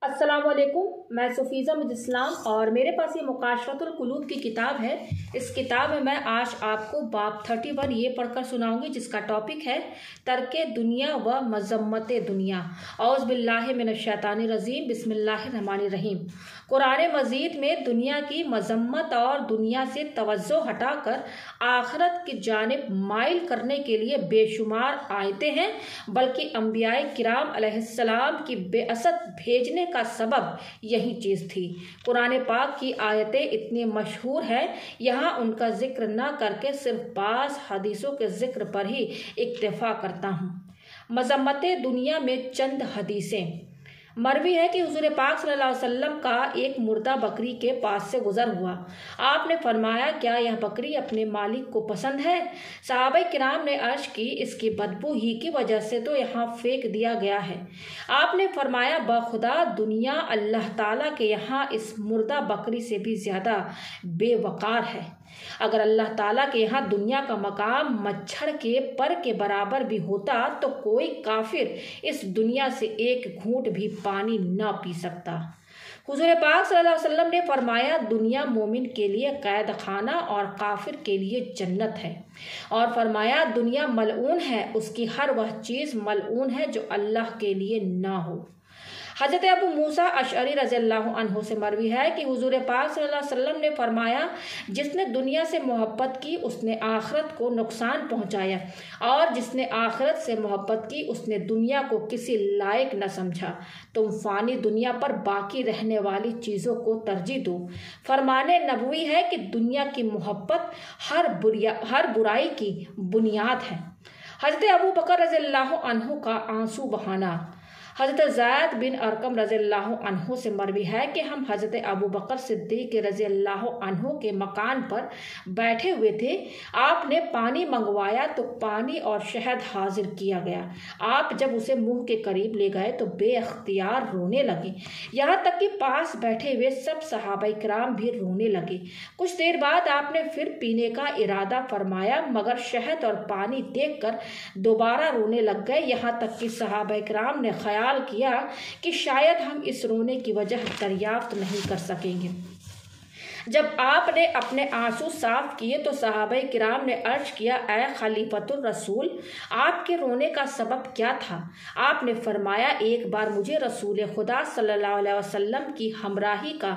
السلام علیکم، میں سفیزہ مجسلام اور میرے پاس یہ مکاشفۃ القلوب کی کتاب ہے۔ اس کتاب میں آج آپ کو باب 31 یہ پڑھ کر سناؤں گی، جس کا ٹاپک ہے ترک دنیا و مذمت دنیا۔ اعوذ باللہ من الشیطان الرجیم، بسم اللہ الرحمن الرحیم۔ قرآن مجید میں دنیا کی مذمت اور دنیا سے توجہ ہٹا کر آخرت کی جانب مائل کرنے کے لیے بے شمار آیتیں ہیں، بلکہ انبیاء کرام علیہ السلام کی بعثت بھیجنے کا سبب یہی چیز تھی۔ قرآن پاک کی آیتیں اتنی مشہور ہیں، یہاں ان کا ذکر نہ کر کے صرف بعض حدیثوں کے ذکر پر ہی اکتفا کرتا ہوں۔ مذمت دنیا میں چند حدیثیں۔ مروی ہے کہ حضور پاک صلی اللہ علیہ وسلم کا ایک مردہ بکری کے پاس سے گزر ہوا۔ آپ نے فرمایا، کیا یہ بکری اپنے مالک کو پسند ہے؟ صحابہ کرام نے عرض کی، اس کی بدبو ہی کی وجہ سے تو یہاں پھینک دیا گیا ہے۔ آپ نے فرمایا، بخدا دنیا اللہ تعالیٰ کے یہاں اس مردہ بکری سے بھی زیادہ بے وقار ہے۔ اگر اللہ تعالیٰ کے یہاں دنیا کا مقام مچھر کے پر کے برابر بھی ہوتا تو کوئی کافر اس دنیا سے ایک گھونٹ بھی پانی نہ پی سکتا۔ حضور پاک صلی اللہ علیہ وسلم نے فرمایا، دنیا مومن کے لیے قید خانہ اور کافر کے لیے جنت ہے، اور فرمایا دنیا ملعون ہے، اس کی ہر وہ چیز ملعون ہے جو اللہ کے لیے نہ ہو۔ حضرت ابو موسیٰ اشعری رضی اللہ عنہ سے مروی ہے کہ حضور پاک صلی اللہ علیہ وسلم نے فرمایا، جس نے دنیا سے محبت کی اس نے آخرت کو نقصان پہنچایا، اور جس نے آخرت سے محبت کی اس نے دنیا کو کسی لائق نہ سمجھا۔ تم فانی دنیا پر باقی رہنے والی چیزوں کو ترجیح دو۔ فرمان نبوی ہے کہ دنیا کی محبت ہر برائی کی بنیاد ہے۔ حضرت ابو بکر رضی اللہ عنہ کا آنسو بہانا۔ حضرت زید بن ارقم رضی اللہ عنہ سے مروی ہے کہ ہم حضرت ابو بکر صدیق رضی اللہ عنہ کے مکان پر بیٹھے ہوئے تھے۔ آپ نے پانی منگوایا تو پانی اور شہد حاضر کیا گیا۔ آپ جب اسے منہ کے قریب لے گئے تو بے اختیار رونے لگے، یہاں تک کہ پاس بیٹھے ہوئے سب صحابہ کرام بھی رونے لگے۔ کچھ دیر بعد آپ نے پھر پینے کا ارادہ فرمایا، مگر شہد اور پانی دیکھ کر دوبارہ رونے لگ گئے، یہاں تک کہ صحابہ کرام نے خیال کیا کہ شاید ہم اس رونے کی وجہ دریافت نہیں کر سکیں گے۔ جب آپ نے اپنے آنسو صاف کیے تو صحابہ کرام نے عرض کیا، اے خلیفۃ الرسول، آپ کے رونے کا سبب کیا تھا؟ آپ نے فرمایا، ایک بار مجھے رسول خدا صلی اللہ علیہ وسلم کی ہمراہی کا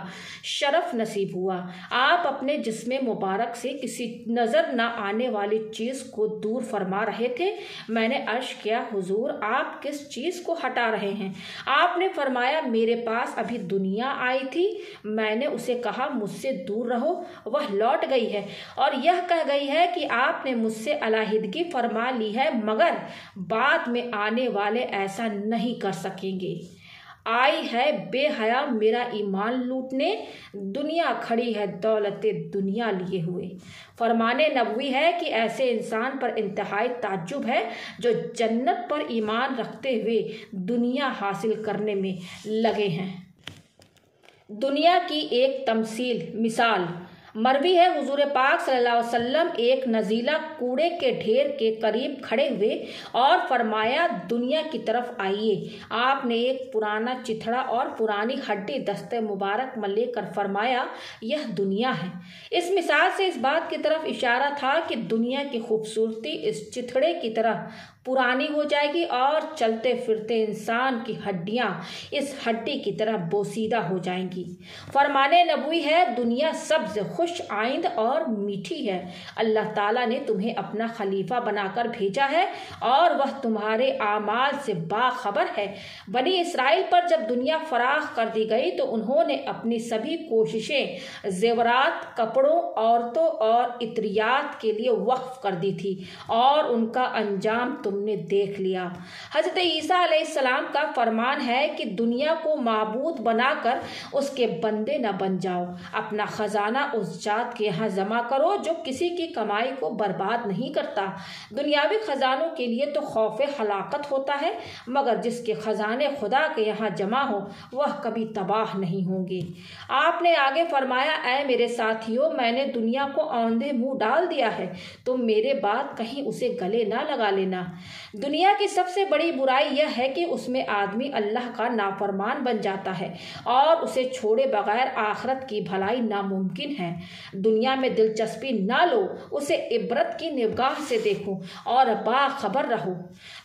شرف نصیب ہوا۔ آپ اپنے جسم مبارک سے کسی نظر نہ آنے والی چیز کو دور فرما رہے تھے۔ میں نے عرض کیا، حضور آپ کس چیز کو ہٹا رہے ہیں؟ آپ نے فرمایا، میرے پاس ابھی دنیا آئی تھی، میں نے اسے کہا مجھ سے دور رہو، وہ لوٹ گئی ہے اور یہ کہہ گئی ہے کہ آپ نے مجھ سے علیحدگی فرما لی ہے، مگر بعد میں آنے والے ایسا نہیں کر سکیں گے۔ آئی ہے بے حیا میرا ایمان لوٹنے، دنیا کھڑی ہے دولت دنیا لیے ہوئے۔ فرمان نبوی ہے کہ ایسے انسان پر انتہائی تعجب ہے جو جنت پر ایمان رکھتے ہوئے دنیا حاصل کرنے میں لگے ہیں۔ دنیا کی ایک تمثیل، مثال۔ مروی ہے حضور پاک صلی اللہ علیہ وسلم ایک نزیلا کوڑے کے ڈھیر کے قریب کھڑے ہوئے اور فرمایا، دنیا کی طرف آئیے۔ آپ نے ایک پرانا چتھڑا اور پرانی ہڈی دست مبارک میں لے کر فرمایا، یہ دنیا ہے۔ اس مثال سے اس بات کی طرف اشارہ تھا کہ دنیا کی خوبصورتی اس چتھڑے کی طرح پرانی ہو جائے گی اور چلتے پھرتے انسان کی ہڈیاں اس ہڈی کی طرح بوسیدہ ہو جائیں گی۔ فرمان نبوی ہے، دنیا سبز، خوش آئند اور میٹھی ہے۔ اللہ تعالیٰ نے تمہیں اپنا خلیفہ بنا کر بھیجا ہے اور وہ تمہارے اعمال سے باخبر ہے۔ بنی اسرائیل پر جب دنیا فراخ کر دی گئی تو انہوں نے اپنی سبھی کوششیں زیورات، کپڑوں، عورتوں اور عطریات کے لیے وقف کر دی تھی، اور ان کا انجام تم نے دیکھ لیا۔ حضرت عیسیٰ علیہ السلام کا فرمان ہے کہ دنیا کو معبود بنا کر اس کے بندے نہ بن جاؤ، اپنا خزانہ اس ذات کے یہاں جمع کرو جو کسی کی کمائی کو برباد نہیں کرتا۔ دنیاوی خزانوں کے لیے تو خوف ہلاکت ہوتا ہے، مگر جس کے خزانے خدا کے یہاں جمع ہو وہ کبھی تباہ نہیں ہوں گے۔ آپ نے آگے فرمایا، اے میرے ساتھیوں، میں نے دنیا کو اوندھے منہ ڈال دیا ہے، تم میرے بعد کہیں اسے گلے نہ لگا لینا۔ دنیا کی سب سے بڑی برائی یہ ہے کہ اس میں آدمی اللہ کا نافرمان بن جاتا ہے اور اسے چھوڑے بغیر آخرت کی بھلائی ناممکن ہے۔ دنیا میں دلچسپی نہ لو، اسے عبرت کی نگاہ سے دیکھو اور باخبر رہو۔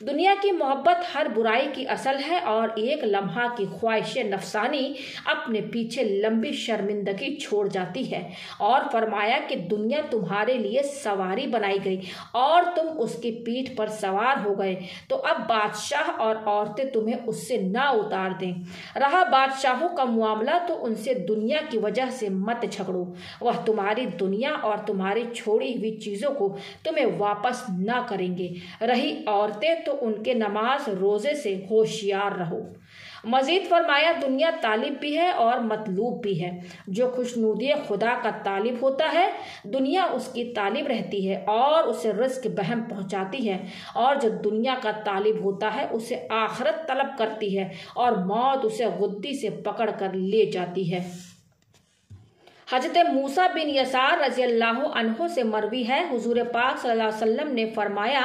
دنیا کی محبت ہر برائی کی اصل ہے اور ایک لمحہ کی خواہش نفسانی اپنے پیچھے لمبی شرمندگی چھوڑ جاتی ہے۔ اور فرمایا کہ دنیا تمہارے لیے سواری بنائی گئی اور تم اس کی پیٹھ پر سوار ہو گئے، تو اب بادشاہ اور عورتیں تمہیں اس سے نہ اتار دیں۔ رہا بادشاہوں کا معاملہ تو ان سے دنیا کی وجہ سے مت جھگڑو، وہ تمہاری دنیا اور تمہاری چھوڑی ہوئی چیزوں کو تمہیں واپس نہ کریں گے۔ رہی عورتیں تو ان کے نماز روزے سے ہوشیار رہو۔ مزید فرمایا دنیا طالب بھی ہے اور مطلوب بھی ہے۔ جو خوشنودی خدا کا طالب ہوتا ہے دنیا اس کی طالب رہتی ہے اور اسے رزق بہم پہنچاتی ہے، اور جو دنیا کا طالب ہوتا ہے اسے آخرت طلب کرتی ہے اور موت اسے غدی سے پکڑ کر لے جاتی ہے۔ حضرت موسیٰ بن یسار رضی اللہ عنہ سے مروی ہے، حضور پاک صلی اللہ علیہ وسلم نے فرمایا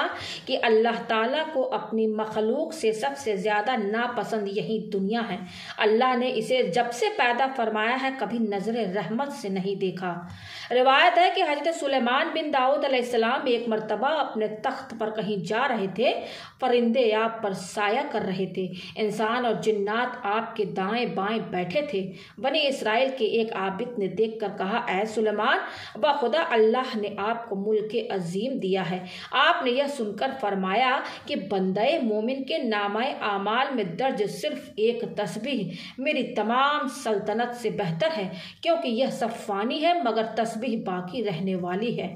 کہ اللہ تعالیٰ کو اپنی مخلوق سے سب سے زیادہ ناپسند یہی دنیا ہے۔ اللہ نے اسے جب سے پیدا فرمایا ہے کبھی نظر رحمت سے نہیں دیکھا۔ روایت ہے کہ حضرت سلیمان بن داؤد علیہ السلام ایک مرتبہ اپنے تخت پر کہیں جا رہے تھے، پرندے آپ پر سایہ کر رہے تھے، انسان اور جنات آپ کے دائیں بائیں بیٹھے تھے۔ بنی اسرائیل کے ایک عابد نے دیکھ کر کہا، اے سلیمان، بخدا اللہ نے آپ کو ملک عظیم دیا ہے۔ آپ نے یہ سن کر فرمایا کہ بندہ مومن کے نامہ اعمال میں درج صرف ایک تسبیح میری تمام سلطنت سے بہتر ہے، کیونکہ یہ سب فانی ہے مگر تسبیح باقی رہنے والی ہے۔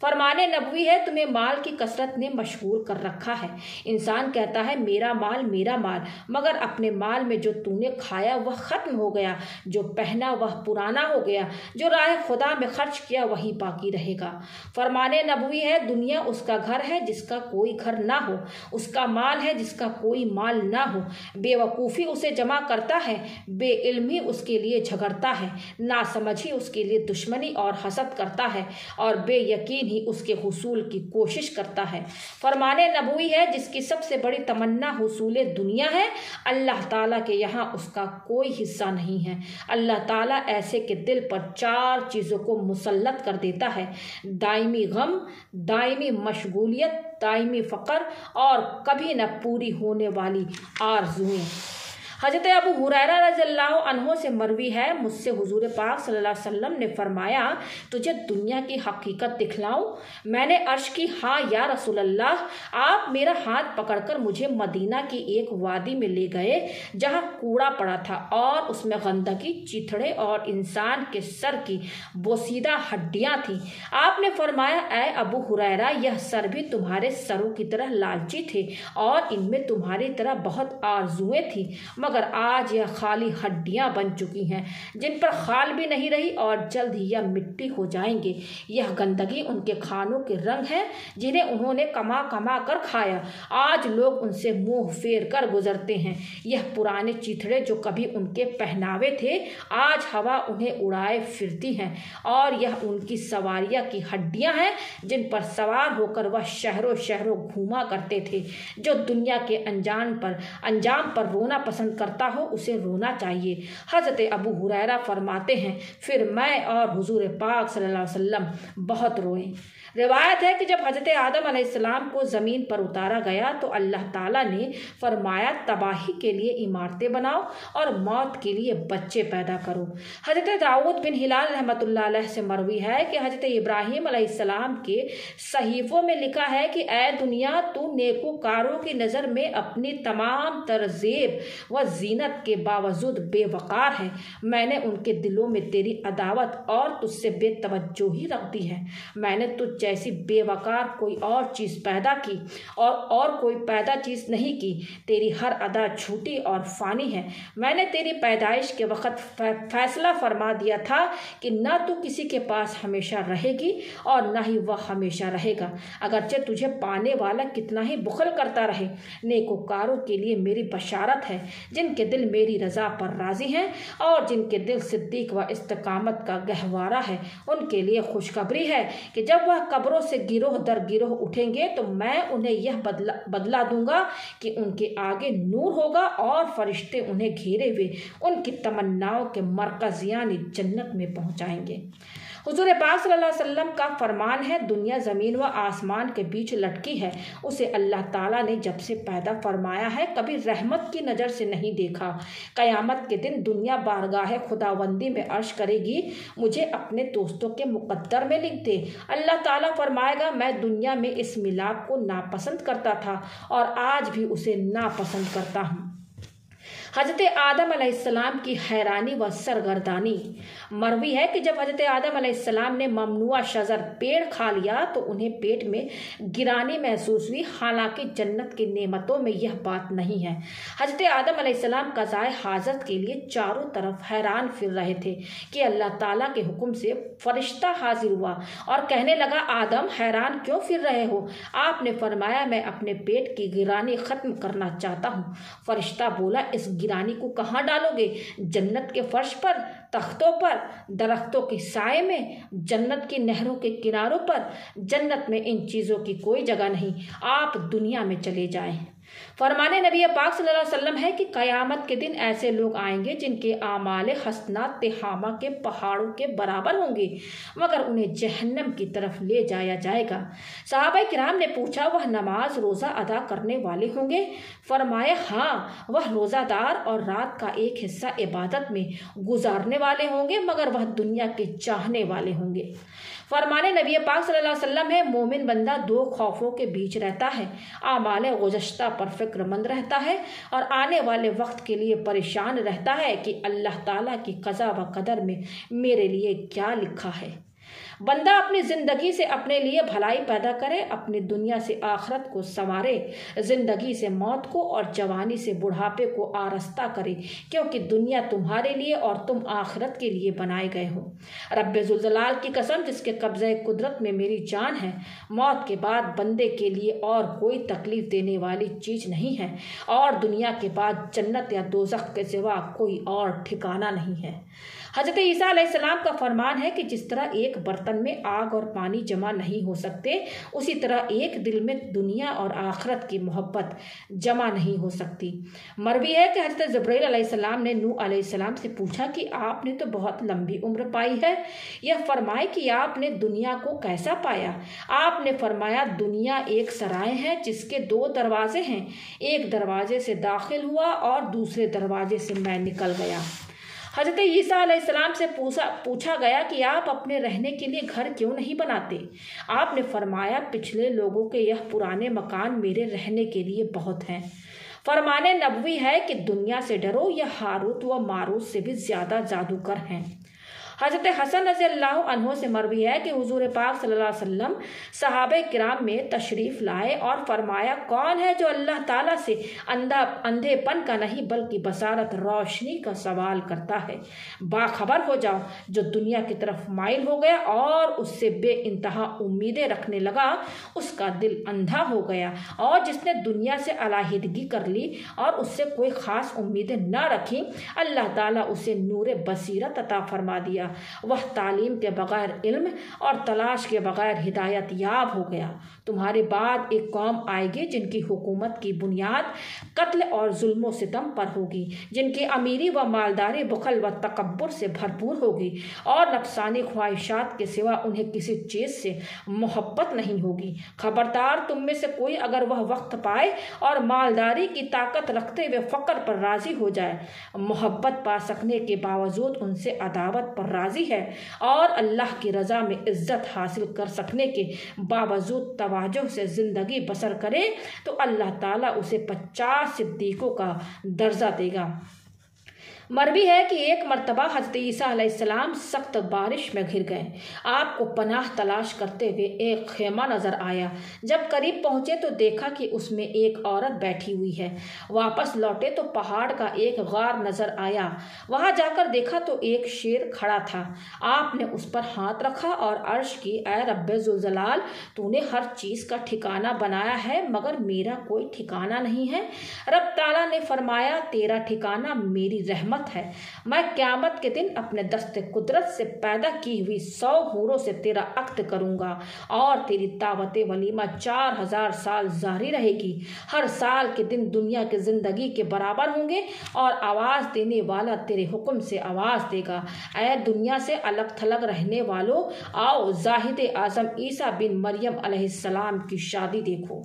فرمان نبوی ہے، تمہیں مال کی کثرت نے مشغول کر رکھا ہے۔ انسان کہتا ہے میرا مال میرا مال، مگر اپنے مال میں جو تو نے کھایا وہ ختم ہو گیا، جو پہنا وہ پرانا ہو گیا، جو راہ خدا میں خرچ کیا وہی باقی رہے گا۔ فرمان نبوی ہے، دنیا اس کا گھر ہے جس کا کوئی گھر نہ ہو، اس کا مال ہے جس کا کوئی مال نہ ہو۔ بے وقوفی اسے جمع کرتا ہے، بے علمی اس کے لیے جھگڑتا ہے، ناسمجھی اس کے لیے دشمنی اور حسد کرتا ہے، اور بے یقین ہی اس کے حصول کی کوشش کرتا ہے۔ فرمان نبوی ہے، جس کی سب سے بڑی تمنا حصول دنیا ہے، اللہ تعالیٰ کے یہاں اس کا کوئی حصہ نہیں ہے۔ اللہ تعالیٰ ایسے کے دل پر 4 چیزوں کو مسلط کر دیتا ہے: دائمی غم، دائمی مشغولیت، دائمی فقر اور کبھی نہ پوری ہونے والی آرزوئیں۔ حضرت ابو ہریرہ رضی اللہ عنہ سے مروی ہے، مجھ سے حضور پاک صلی اللہ علیہ وسلم نے فرمایا، تجھے دنیا کی حقیقت دکھلاؤں؟ میں نے عرض کی، ہاں یا رسول اللہ۔ آپ میرا ہاتھ پکڑ کر مجھے مدینہ کی ایک وادی میں لے گئے جہاں کوڑا پڑا تھا اور اس میں گندگی، چیتھڑے اور انسان کے سر کی بوسیدہ ہڈیاں تھیں۔ آپ نے فرمایا، اے ابو ہریرہ، یہ سر بھی تمہارے سروں کی طرح لالچی تھے اور ان میں تمہاری طرح بہت آرزوئیں تھیں، مگر آج یہ خالی ہڈیاں بن چکی ہیں جن پر خال بھی نہیں رہی اور جلد ہی یہ مٹی ہو جائیں گے۔ یہ گندگی ان کے کھانوں کے رنگ ہے جنہیں انہوں نے کما کما کر کھایا، آج لوگ ان سے منہ پھیر کر گزرتے ہیں۔ یہ پرانے چیتھڑے جو کبھی ان کے پہناوے تھے، آج ہوا انہیں اڑائے پھرتی ہیں، اور یہ ان کی سواریاں کی ہڈیاں ہیں جن پر سوار ہو کر وہ شہروں شہروں گھوما کرتے تھے۔ جو دنیا کے انجام پر رونا پسند کرتا ہو اسے رونا چاہیے۔ حضرت ابو ہریرہ فرماتے ہیں، پھر میں اور حضور پاک صلی اللہ علیہ وسلم بہت روئے۔ روایت ہے کہ جب حضرت آدم علیہ السلام کو زمین پر اتارا گیا تو اللہ تعالیٰ نے فرمایا، تباہی کے لیے عمارتیں بناؤ اور موت کے لیے بچے پیدا کرو۔ حضرت داؤد بن ہلال رحمۃ اللہ علیہ سے مروی ہے کہ حضرت ابراہیم علیہ السلام کے صحیفوں میں لکھا ہے کہ اے دنیا، تو نیکوکاروں کی نظر میں اپنی تمام تر زیب و زینت کے باوجود بے وقار ہے۔ میں نے ان کے دلوں میں تیری عداوت اور تجھ سے بے توجہی رکھ دی ہے۔ میں نے تجھ جیسی بے وقار کوئی اور چیز پیدا کی اور کوئی پیدا چیز نہیں کی۔ تیری ہر ادا جھوٹی اور فانی ہے۔ میں نے تیری پیدائش کے وقت فیصلہ فرما دیا تھا کہ نہ تو کسی کے پاس ہمیشہ رہے گی اور نہ ہی وہ ہمیشہ رہے گا، اگرچہ تجھے پانے والا کتنا ہی بخل کرتا رہے۔ نیکوکاروں کے لیے میری بشارت ہے، جن کے دل میری رضا پر راضی ہیں اور جن کے دل صدیق و استقامت کا گہوارہ ہے، ان کے لیے خوشخبری ہے کہ جب وہ قبروں سے گروہ در گروہ اٹھیں گے تو میں انہیں یہ بدلہ دوں گا کہ ان کے آگے نور ہوگا اور فرشتے انہیں گھیرے ہوئے ان کی تمناؤں کے مرکز یعنی جنت میں پہنچائیں گے۔ حضور پاک صلی اللہ علیہ وسلم کا فرمان ہے، دنیا زمین و آسمان کے بیچ لٹکی ہے، اسے اللہ تعالیٰ نے جب سے پیدا فرمایا ہے کبھی رحمت کی نظر سے نہیں دیکھا۔ قیامت کے دن دنیا بارگاہ خداوندی میں عرض کرے گی، مجھے اپنے دوستوں کے مقدر میں لکھ دے۔ اللہ تعالیٰ فرمائے گا، میں دنیا میں اس ملاپ کو ناپسند کرتا تھا اور آج بھی اسے ناپسند کرتا ہوں۔ حضرت آدم علیہ السلام کی حیرانی و سرگردانی۔ مروی ہے کہ جب حضرت آدم علیہ السلام نے ممنوع شجر پیڑ کھا لیا تو انہیں پیٹ میں گرانی محسوس ہوئی، حالانکہ جنت کی نعمتوں میں یہ بات نہیں ہے۔ حضرت آدم علیہ السلام قضائے حاجت کے لیے چاروں طرف حیران پھر رہے تھے کہ اللہ تعالیٰ کے حکم سے فرشتہ حاضر ہوا اور کہنے لگا، آدم حیران کیوں پھر رہے ہو؟ آپ نے فرمایا، میں اپنے پیٹ کی گرانی ختم کرنا چاہتا ہوں۔ فرشتہ بولا، اس گرانی کو کہاں ڈالو گے؟ جنت کے فرش پر، تختوں پر، درختوں کے سائے میں، جنت کی نہروں کے کناروں پر؟ جنت میں ان چیزوں کی کوئی جگہ نہیں، آپ دنیا میں چلے جائیں۔ فرمانے نبی پاک صلی اللہ علیہ وسلم ہے کہ قیامت کے دن ایسے لوگ آئیں گے جن کے اعمال حسنات تہامہ کے پہاڑوں کے برابر ہوں گے، مگر انہیں جہنم کی طرف لے جایا جائے گا۔ صحابہ کرام نے پوچھا، وہ نماز روزہ ادا کرنے والے ہوں گے؟ فرمایا، ہاں، وہ روزہ دار اور رات کا ایک حصہ عبادت میں گزارنے والے ہوں گے، مگر وہ دنیا کے چاہنے والے ہوں گے۔ فرمانے نبی پاک صلی اللہ علیہ وسلم ہے، مومن بندہ دو خوفوں کے بیچ رہتا ہے، اعمال گزشتہ پر فکر مند رہتا ہے اور آنے والے وقت کے لیے پریشان رہتا ہے کہ اللہ تعالیٰ کی قضا و قدر میں میرے لیے کیا لکھا ہے۔ بندہ اپنی زندگی سے اپنے لیے بھلائی پیدا کرے، اپنی دنیا سے آخرت کو سنوارے، زندگی سے موت کو اور جوانی سے بڑھاپے کو آرستہ کرے، کیونکہ دنیا تمہارے لیے اور تم آخرت کے لیے بنائے گئے ہو۔ رب ذوالجلال کی قسم، جس کے قبضہ قدرت میں میری جان ہے، موت کے بعد بندے کے لیے اور کوئی تکلیف دینے والی چیز نہیں ہے، اور دنیا کے بعد جنت یا دوزخ کے سوا کوئی اور ٹھکانہ نہیں ہے۔ حضرت عیسیٰ علیہ السلام کا فرمان ہے کہ جس طرح ایک برتن میں آگ اور پانی جمع نہیں ہو سکتے، اسی طرح ایک دل میں دنیا اور آخرت کی محبت جمع نہیں ہو سکتی۔ مروی ہے کہ حضرت جبرائیل علیہ السلام نے نوح علیہ السلام سے پوچھا کہ آپ نے تو بہت لمبی عمر پائی ہے، یہ فرمائے کہ آپ نے دنیا کو کیسا پایا؟ آپ نے فرمایا، دنیا ایک سرائے ہے جس کے دو دروازے ہیں، ایک دروازے سے داخل ہوا اور دوسرے دروازے سے میں نکل گیا۔ حضرت عیسیٰ علیہ السلام سے پوچھا گیا کہ آپ اپنے رہنے کے لیے گھر کیوں نہیں بناتے؟ آپ نے فرمایا، پچھلے لوگوں کے یہ پرانے مکان میرے رہنے کے لیے بہت ہیں۔ فرمان نبوی ہے کہ دنیا سے ڈرو، یہ ہاروت و ماروت سے بھی زیادہ جادوگر ہیں۔ حضرت حسن رضی اللہ عنہ سے مروی ہے کہ حضور پاک صلی اللہ علیہ وسلم صحابہ کرام میں تشریف لائے اور فرمایا، کون ہے جو اللہ تعالیٰ سے اندھے پن کا نہیں بلکہ بصارت روشنی کا سوال کرتا ہے؟ باخبر ہو جاؤ، جو دنیا کی طرف مائل ہو گیا اور اس سے بے انتہا امیدیں رکھنے لگا، اس کا دل اندھا ہو گیا، اور جس نے دنیا سے علیحدگی کر لی اور اس سے کوئی خاص امیدیں نہ رکھی، اللہ تعالیٰ اسے نور بصیرت عطا فرما دیا، وہ تعلیم کے بغیر علم اور تلاش کے بغیر ہدایت یاب ہو گیا۔ تمہارے بعد ایک قوم آئے گی جن کی حکومت کی بنیاد قتل اور ظلم و ستم پر ہوگی، جن کی امیری و مالداری بخل و تکبر سے بھرپور ہوگی، اور نفسانی خواہشات کے سوا انہیں کسی چیز سے محبت نہیں ہوگی۔ خبردار، تم میں سے کوئی اگر وہ وقت پائے اور مالداری کی طاقت رکھتے ہوئے فقر پر راضی ہو جائے، محبت پا سکنے کے باوجود ان سے عداوت پر راضی ہے، اور اللہ کی رضا میں عزت حاصل کر سکنے کے باوجود توجہ سے زندگی بسر کرے، تو اللہ تعالیٰ اسے 50 صدیقوں کا درجہ دے گا۔ مروی ہے کہ ایک مرتبہ حضرت عیسیٰ علیہ السلام سخت بارش میں گھر گئے۔ آپ کو پناہ تلاش کرتے ہوئے ایک خیمہ نظر آیا۔ جب قریب پہنچے تو دیکھا کہ اس میں ایک عورت بیٹھی ہوئی ہے۔ واپس لوٹے تو پہاڑ کا ایک غار نظر آیا۔ وہاں جا کر دیکھا تو ایک شیر کھڑا تھا۔ آپ نے اس پر ہاتھ رکھا اور عرض کی، اے رب ذوالجلال، تو نے ہر چیز کا ٹھکانہ بنایا ہے مگر میرا کوئی ٹھکانہ نہیں ہے۔ رب تعالیٰ نے فرمایا، تیرا ٹھکانہ میری رحمت ہے۔ میں قیامت کے دن اپنے دست قدرت سے پیدا کی ہوئی 100 حوروں سے تیرا عقد کروں گا اور تیری دعوت ولیمہ 4000 سال جاری رہے گی۔ ہر سال کے دن دنیا کی زندگی کے برابر ہوں گے اور آواز دینے والا تیرے حکم سے آواز دے گا۔ اے دنیا سے الگ تھلگ رہنے والوں، آؤ زاہد اعظم عیسیٰ بن مریم علیہ السلام کی شادی دیکھو۔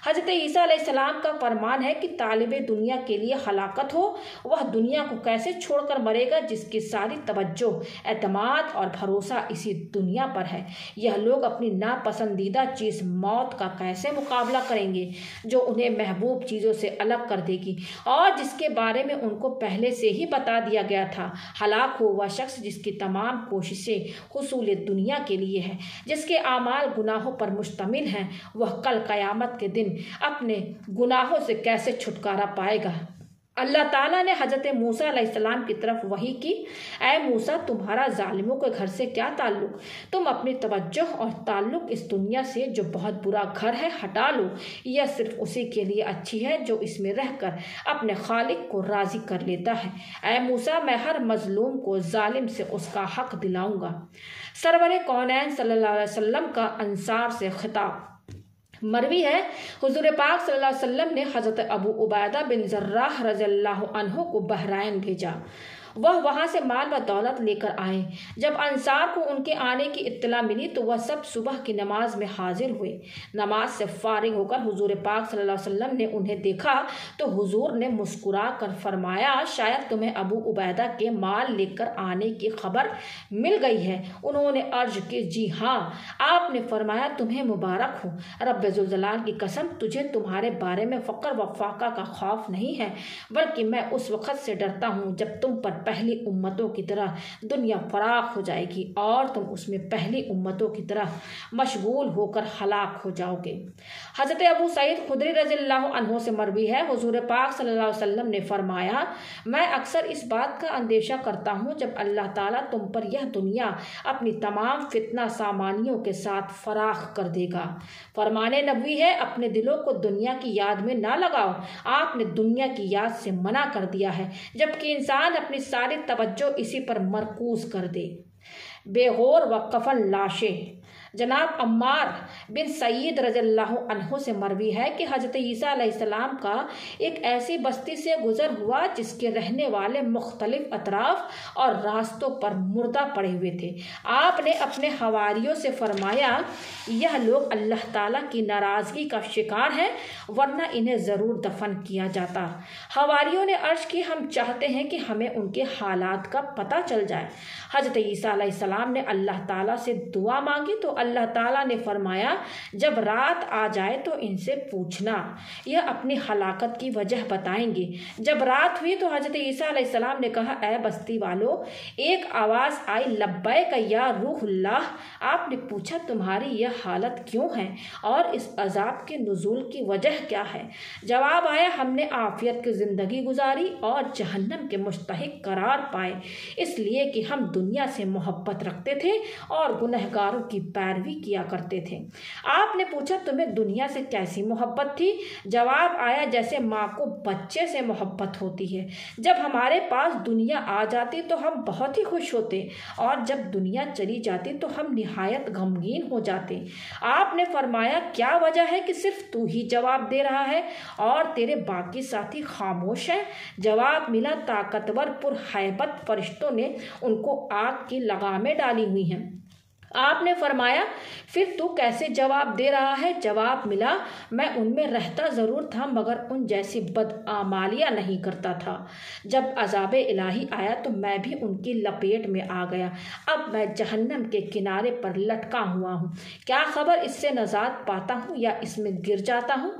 حضرت عیسیٰ علیہ السلام کا فرمان ہے کہ طالب دنیا کے لیے ہلاکت ہو، وہ دنیا کو کیسے چھوڑ کر مرے گا جس کی ساری توجہ، اعتماد اور بھروسہ اسی دنیا پر ہے۔ یہ لوگ اپنی ناپسندیدہ چیز موت کا کیسے مقابلہ کریں گے جو انہیں محبوب چیزوں سے الگ کر دے گی اور جس کے بارے میں ان کو پہلے سے ہی بتا دیا گیا تھا۔ ہلاک ہو وہ شخص جس کی تمام کوششیں حصول دنیا کے لیے ہیں، جس کے اعمال گناہوں پر مشتمل ہیں۔ وہ کل قیامت کے دن اپنے گناہوں سے کیسے چھٹکارا پائے گا؟ اللہ تعالیٰ نے حضرت موسیٰ علیہ السلام کی طرف وحی کی، اے موسیٰ، تمہارا ظالموں کے گھر سے کیا تعلق؟ تم اپنی توجہ اور تعلق اس دنیا سے جو بہت برا گھر ہے ہٹا لو۔ یہ صرف اسی کے لیے اچھی ہے جو اس میں رہ کر اپنے خالق کو راضی کر لیتا ہے۔ اے موسیٰ، میں ہر مظلوم کو ظالم سے اس کا حق دلاؤں گا۔ سرور کونین صلی اللہ علیہ وسلم کا انصار سے خطاب۔ مروی ہے، حضور پاک صلی اللہ علیہ وسلم نے حضرت ابو عبیدہ بن جراح رضی اللہ عنہ کو بحرین بھیجا۔ وہ وہاں سے مال و دولت لے کر آئے۔ جب انصار کو ان کے آنے کی اطلاع ملی تو وہ سب صبح کی نماز میں حاضر ہوئے۔ نماز سے فارغ ہو کر حضور پاک صلی اللہ علیہ وسلم نے انہیں دیکھا تو حضور نے مسکرا کر فرمایا، شاید تمہیں ابو عبیدہ کے مال لے کر آنے کی خبر مل گئی ہے۔ انہوں نے عرض کی، جی ہاں۔ آپ نے فرمایا، تمہیں مبارک ہو، رب ذوالجلال کی قسم، تجھے تمہارے بارے میں فقر و فاقہ کا خوف نہیں ہے، بلکہ میں اس وقت سے ڈرتا ہوں جب تم پر پہلی امتوں کی طرح دنیا فراخ ہو جائے گی اور تم اس میں پہلی امتوں کی طرح مشغول ہو کر ہلاک ہو جاؤ گے۔ حضرت ابو سعید خدری رضی اللہ عنہ سے مروی ہے، حضور پاک صلی اللہ علیہ وسلم نے فرمایا، میں اکثر اس بات کا اندیشہ کرتا ہوں جب اللہ تعالیٰ تم پر یہ دنیا اپنی تمام فتنہ سامانیوں کے ساتھ فراخ کر دے گا۔ فرمان نبوی ہے، اپنے دلوں کو دنیا کی یاد میں نہ لگاؤ۔ آپ نے دنیا کی یاد سے منع کر دیا ہے جبکہ انسان اپنی ساری توجہ اسی پر مرکوز کر دے۔ بے غور و کفن لاشیں۔ جناب عمار بن سعید رضی اللہ عنہ سے مروی ہے کہ حضرت عیسیٰ علیہ السلام کا ایک ایسی بستی سے گزر ہوا جس کے رہنے والے مختلف اطراف اور راستوں پر مردہ پڑے ہوئے تھے۔ آپ نے اپنے حواریوں سے فرمایا، یہ لوگ اللہ تعالیٰ کی ناراضگی کا شکار ہیں ورنہ انہیں ضرور دفن کیا جاتا۔ حواریوں نے عرض کی، ہم چاہتے ہیں کہ ہمیں ان کے حالات کا پتہ چل جائے۔ حضرت عیسیٰ علیہ السلام نے اللہ تعالیٰ سے دعا مانگی تو اللہ تعالیٰ نے فرمایا، جب رات آ جائے تو ان سے پوچھنا، یہ اپنی ہلاکت کی وجہ بتائیں گے۔ جب رات ہوئی تو حضرت عیسیٰ علیہ السلام نے کہا، اے بستی والو، ایک آواز آئی، لبیک یا روح اللہ۔ آپ نے پوچھا، تمہاری یہ حالت کیوں ہے اور اس عذاب کے نزول کی وجہ کیا ہے؟ جواب آیا، ہم نے عافیت کی زندگی گزاری اور جہنم کے مستحق قرار پائے، اس لیے کہ ہم دنیا سے محبت رکھتے تھے اور گنہگاروں کی پیروی کیا کرتے تھے۔ آپ نے پوچھا، تمہیں دنیا سے کیسی محبت تھی؟ جواب آیا، جیسے ماں کو بچے سے محبت ہوتی ہے۔ جب ہمارے پاس دنیا آ جاتی تو ہم بہت ہی خوش ہوتے اور جب دنیا چلی جاتی تو ہم نہایت غمگین ہو جاتے۔ آپ نے فرمایا، کیا وجہ ہے کہ صرف تو ہی جواب دے رہا ہے اور تیرے باقی ساتھی خاموش ہیں؟ جواب ملا، طاقتور پر ہیبت فرشتوں نے ان کو آگ کی لگامیں ڈالی ہوئی ہیں۔ آپ نے فرمایا پھر تو کیسے جواب دے رہا ہے؟ جواب ملا میں ان میں رہتا ضرور تھا مگر ان جیسی بدعمالیاں نہیں کرتا تھا۔ جب عذاب الہی آیا تو میں بھی ان کی لپیٹ میں آ گیا۔ اب میں جہنم کے کنارے پر لٹکا ہوا ہوں، کیا خبر اس سے نجات پاتا ہوں یا اس میں گر جاتا ہوں؟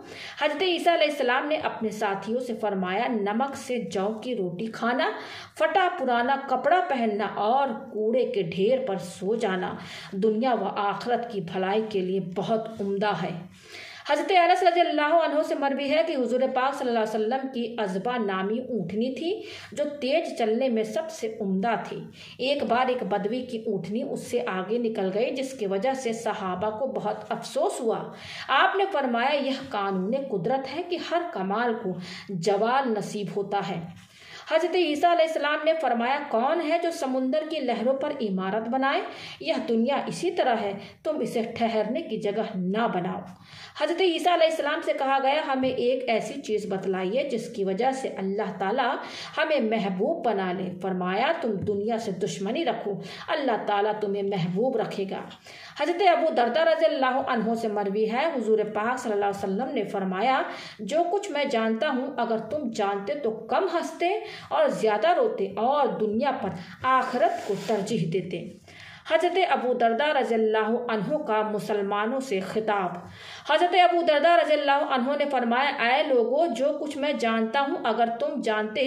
حضرت عیسیٰ علیہ السلام نے اپنے ساتھیوں سے فرمایا نمک سے جو کی روٹی کھانا، پھٹا پرانا کپڑا پہننا اور کوڑے کے ڈھیر پر سو جانا دنیا و آخرت کی بھلائی کے لیے بہت عمدہ ہے۔ حضرت انس رضی اللہ عنہ سے مروی ہے کہ حضور پاک صلی اللہ علیہ وسلم کی عذبہ نامی اونٹنی تھی جو تیز چلنے میں سب سے عمدہ تھی۔ ایک بار ایک بدوی کی اونٹنی اس سے آگے نکل گئی جس کی وجہ سے صحابہ کو بہت افسوس ہوا۔ آپ نے فرمایا یہ قانون قدرت ہے کہ ہر کمال کو زوال نصیب ہوتا ہے۔ حضرت عیسیٰ علیہ السلام نے فرمایا کون ہے جو سمندر کی لہروں پر عمارت بنائے؟ یہ دنیا اسی طرح ہے، تم اسے ٹھہرنے کی جگہ نہ بناؤ۔ حضرت عیسیٰ علیہ السلام سے کہا گیا ہمیں ایک ایسی چیز بتلائیے جس کی وجہ سے اللہ تعالیٰ ہمیں محبوب بنا لے۔ فرمایا تم دنیا سے دشمنی رکھو، اللہ تعالیٰ تمہیں محبوب رکھے گا۔ حضرت ابو درداء رضی اللہ عنہ سے مروی ہے حضور پاک صلی اللہ علیہ وسلم نے فرمایا جو کچھ میں جانتا ہوں اگر تم جانتے تو کم ہنستے اور زیادہ روتے اور دنیا پر آخرت کو ترجیح دیتے۔ حضرت ابو درداء رضی اللہ عنہ کا مسلمانوں سے خطاب۔ حضرت ابو درداء رضی اللہ عنہ نے فرمایا اے لوگو جو کچھ میں جانتا ہوں اگر تم جانتے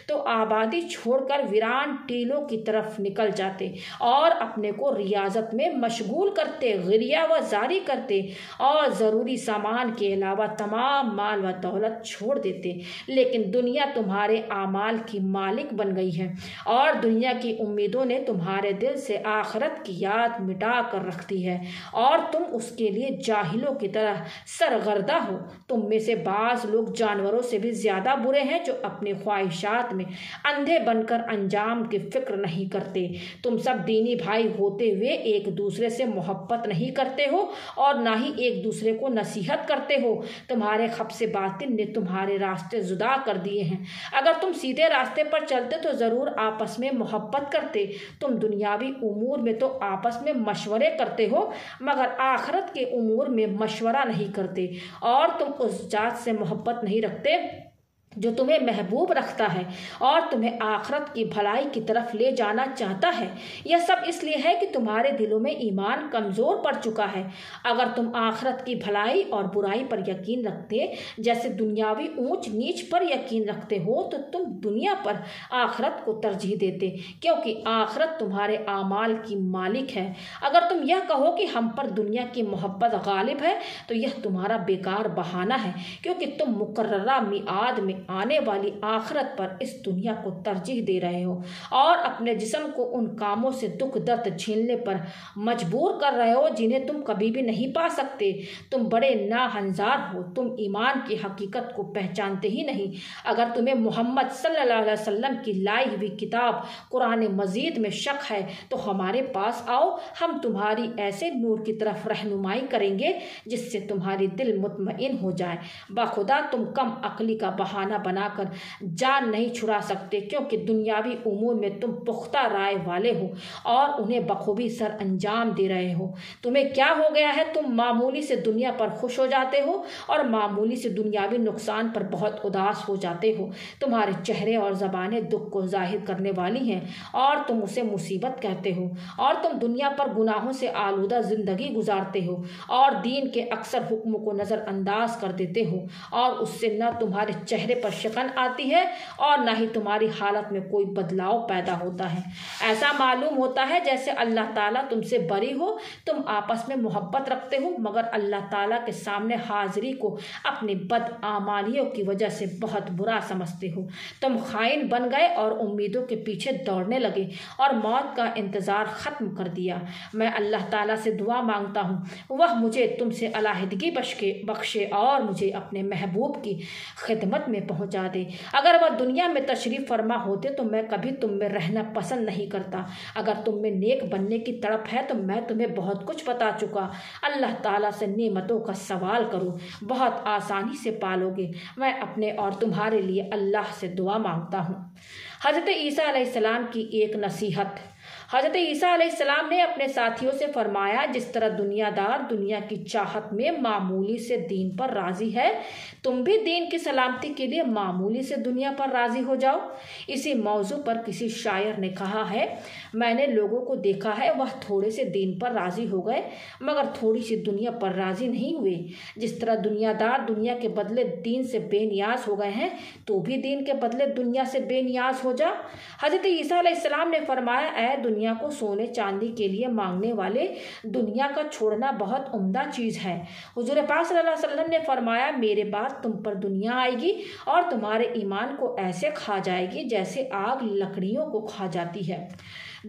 تو آبادی چھوڑ کر ویران ٹیلوں کی طرف نکل جاتے اور اپنے کو ریاضت میں مشغول کرتے، غریہ و زاری کرتے اور ضروری سامان کے علاوہ تمام مال و دولت چھوڑ دیتے۔ لیکن دنیا تمہارے اعمال کی مالک بن گئی ہے اور دنیا کی امیدوں نے تمہارے دل سے آخرت کی یاد مٹا کر رکھتی ہے اور تم اس کے لیے جاہلوں کی طرح سرگردہ ہو۔ تم میں سے بعض لوگ جانوروں سے بھی زیادہ برے ہیں جو اپنی خواہشات میں اندھے بن کر انجام کی فکر نہیں کرتے۔ تم سب دینی بھائی ہوتے ہوئے ایک دوسرے سے محبت نہیں کرتے ہو اور نہ ہی ایک دوسرے کو نصیحت کرتے ہو۔ تمہارے خبث باطن نے تمہارے راستے جدا کر دیے ہیں۔ اگر تم سیدھے راستے پر چلتے تو ضرور آپس میں محبت کرتے۔ تم دنیاوی امور میں تو آپس میں مشورے کرتے ہو مگر آخرت کے امور میں مشورہ نہیں کرتے، اور تم اس ذات سے محبت نہیں رکھتے جو تمہیں محبوب رکھتا ہے اور تمہیں آخرت کی بھلائی کی طرف لے جانا چاہتا ہے۔ یہ سب اس لیے ہے کہ تمہارے دلوں میں ایمان کمزور پڑ چکا ہے۔ اگر تم آخرت کی بھلائی اور برائی پر یقین رکھتے جیسے دنیاوی اونچ نیچ پر یقین رکھتے ہو تو تم دنیا پر آخرت کو ترجیح دیتے، کیونکہ آخرت تمہارے اعمال کی مالک ہے۔ اگر تم یہ کہو کہ ہم پر دنیا کی محبت غالب ہے تو یہ تمہارا بیکار بہانہ ہے، کیونکہ تم مقررہ میعاد میں آنے والی آخرت پر اس دنیا کو ترجیح دے رہے ہو اور اپنے جسم کو ان کاموں سے دکھ درد جھیلنے پر مجبور کر رہے ہو جنہیں تم کبھی بھی نہیں پا سکتے۔ تم بڑے ناہنجار ہو، تم ایمان کی حقیقت کو پہچانتے ہی نہیں۔ اگر تمہیں محمد صلی اللہ علیہ وسلم کی لائی ہوئی کتاب قرآن مجید میں شک ہے تو ہمارے پاس آؤ، ہم تمہاری ایسے نور کی طرف رہنمائی کریں گے جس سے تمہاری دل مطمئن ہو جائے۔ بخدا تم کم عقلی کا بہانہ بنا کر جان نہیں چھڑا سکتے، کیونکہ دنیاوی امور میں تم پختہ رائے والے ہو اور انہیں بخوبی سر انجام دے رہے ہو۔ تمہیں کیا ہو گیا ہے؟ تم معمولی سے دنیا پر خوش ہو جاتے ہو اور معمولی سے دنیاوی نقصان پر بہت اداس ہو جاتے ہو۔ تمہارے چہرے اور زبانیں دکھ کو ظاہر کرنے والی ہیں اور تم اسے مصیبت کہتے ہو، اور تم دنیا پر گناہوں سے آلودہ زندگی گزارتے ہو اور دین کے اکثر حکموں کو نظر انداز کر دیتے ہو، اور اس سے نہ تمہارے چہرے پر شکن آتی ہے اور نہ ہی تمہاری حالت میں کوئی بدلاؤ پیدا ہوتا ہے۔ ایسا معلوم ہوتا ہے جیسے اللہ تعالیٰ تم سے بری ہو۔ تم آپس میں محبت رکھتے ہو مگر اللہ تعالیٰ کے سامنے حاضری کو اپنی بدعمالیوں کی وجہ سے بہت برا سمجھتے ہو۔ تم خائن بن گئے اور امیدوں کے پیچھے دوڑنے لگے اور موت کا انتظار ختم کر دیا۔ میں اللہ تعالیٰ سے دعا مانگتا ہوں وہ مجھے تم سے علیحدگی بخشے اور مجھے اپنے محبوب کی خدمت میں پہنچا دے۔ اگر وہ دنیا میں تشریف فرما ہوتے تو میں کبھی تم میں رہنا پسند نہیں کرتا۔ اگر تم میں نیک بننے کی تڑپ ہے تو میں تمہیں بہت کچھ بتا چکا۔ اللہ تعالیٰ سے نعمتوں کا سوال کرو، بہت آسانی سے پالو گے۔ میں اپنے اور تمہارے لیے اللہ سے دعا مانگتا ہوں۔ حضرت عیسیٰ علیہ السلام کی ایک نصیحت۔ حضرت عیسیٰ علیہ السلام نے اپنے ساتھیوں سے فرمایا، جس طرح دنیا دار دنیا کی چاہت میں معمولی سے دین پر راضی ہے، تم بھی دین کی سلامتی کے لیے معمولی سے دنیا پر راضی ہو جاؤ۔ اسی موضوع پر کسی شاعر نے کہا ہے، میں نے لوگوں کو دیکھا ہے وہ تھوڑے سے دین پر راضی ہو گئے مگر تھوڑی سی دنیا پر راضی نہیں ہوئے۔ جس طرح دنیا دار دنیا کے بدلے دین سے بے نیاز ہو گئے ہیں، تو بھی دین کے بدلے دنیا سے بے نیاز ہو جا۔ حضرت عیسیٰ علیہ السلام نے فرمایا، اے دنیا کو سونے چاندی کے لیے مانگنے والے، دنیا کا چھوڑنا بہت عمدہ چیز ہے۔ حضور پاک صلی اللہ علیہ وسلم نے فرمایا، میرے بعد تم پر دنیا آئے گی اور تمہارے ایمان کو ایسے کھا جائے گی جیسے آگ لکڑیوں کو کھا جاتی ہے۔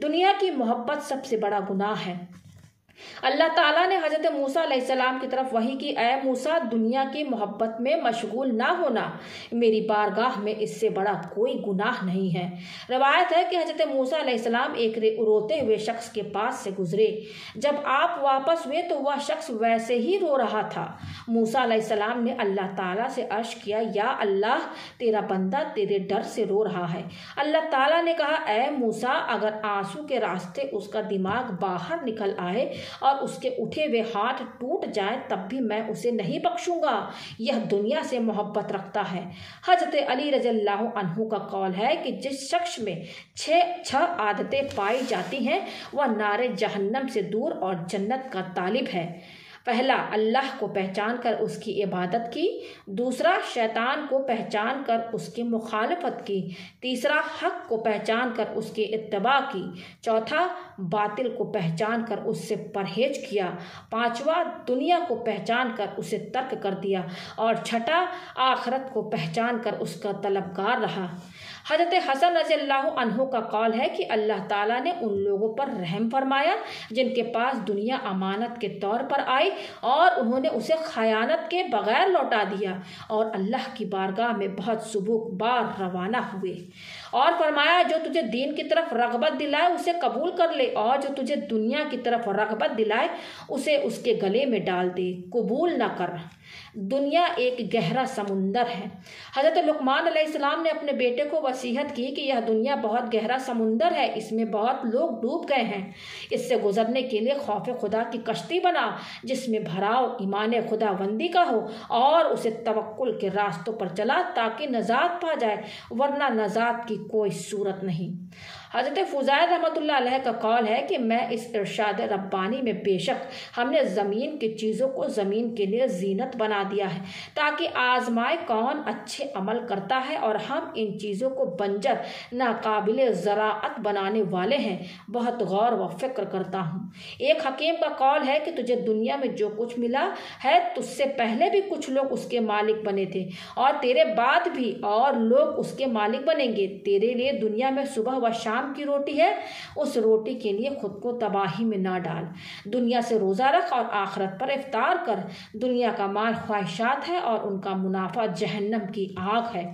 دنیا کی محبت سب سے بڑا گناہ ہے۔ اللہ تعالیٰ نے حضرت موسیٰ علیہ السلام کی طرف وحی کی، اے موسیٰ دنیا کی محبت میں مشغول نہ ہونا، میری بارگاہ میں اس سے بڑا کوئی گناہ نہیں ہے۔ روایت ہے کہ حضرت موسیٰ علیہ السلام ایک روتے ہوئے شخص کے پاس سے گزرے، جب آپ واپس ہوئے تو وہ شخص ویسے ہی رو رہا تھا۔ موسیٰ علیہ السلام نے اللہ تعالیٰ سے عرض کیا، یا اللہ تیرا بندہ تیرے ڈر سے رو رہا ہے۔ اللہ تعالیٰ نے کہا، اے موسیٰ اگر آنسو کے راستے اس کا دماغ باہر نکل آئے اور اس کے اٹھے ہوئے ہاتھ ٹوٹ جائیں تب بھی میں اسے نہیں بخشوں گا، یہ دنیا سے محبت رکھتا ہے۔ حضرت علی رضی اللہ عنہ کا قول ہے کہ جس شخص میں چھ عادتیں پائی جاتی ہیں وہ نار جہنم سے دور اور جنت کا طالب ہے۔ پہلا، اللہ کو پہچان کر اس کی عبادت کی۔ دوسرا، شیطان کو پہچان کر اس کی مخالفت کی۔ تیسرا، حق کو پہچان کر اس کی اتباع کی۔ چوتھا، باطل کو پہچان کر اس سے پرہیز کیا۔ پانچواں، دنیا کو پہچان کر اسے ترک کر دیا۔ اور چھٹا، آخرت کو پہچان کر اس کا طلبگار رہا۔ حضرت حسن رضی اللہ عنہ کا قول ہے کہ اللہ تعالیٰ نے ان لوگوں پر رحم فرمایا جن کے پاس دنیا امانت کے طور پر آئی اور انہوں نے اسے خیانت کے بغیر لوٹا دیا اور اللہ کی بارگاہ میں بہت سبوک بار روانہ ہوئے۔ اور فرمایا، جو تجھے دین کی طرف رغبت دلائے اسے قبول کر لے، اور جو تجھے دنیا کی طرف رغبت دلائے اسے اس کے گلے میں ڈال دے، قبول نہ کر۔ دنیا ایک گہرا سمندر ہے۔ حضرت لقمان علیہ السلام نے اپنے بیٹے کو وصیت کی کہ یہ دنیا بہت گہرا سمندر ہے، اس میں بہت لوگ ڈوب گئے ہیں، اس سے گزرنے کے لیے خوف خدا کی کشتی بنا جس میں بھراؤ ایمان خدا بندی کا ہو اور اسے توکل کے راستوں پر چلا تاکہ نجات پا جائے، ورنہ نجات کی کوئی صورت نہیں۔ حضرت فضیل رحمۃ اللہ علیہ کا قول ہے کہ میں اس ارشاد ربانی میں بے شک ہم نے زمین کی چیزوں کو زمین کے لیے زینت بنا دیا ہے تاکہ آزمائے کون اچھے عمل کرتا ہے، اور ہم ان چیزوں کو بنجر ناقابل زراعت بنانے والے ہیں، بہت غور و فکر کرتا ہوں۔ ایک حکیم کا قول ہے کہ تجھے دنیا میں جو کچھ ملا ہے تجھ سے پہلے بھی کچھ لوگ اس کے مالک بنے تھے اور تیرے بعد بھی اور لوگ اس کے مالک بنیں گے۔ تیرے لیے دنیا میں صبح و شام کی روٹی ہے، اس روٹی کے لیے خود کو تباہی میں نہ ڈال۔ دنیا سے روزہ رکھ اور آخرت پر افطار کر۔ دنیا کا مال خواہشات ہے اور ان کا منافع جہنم کی آگ ہے۔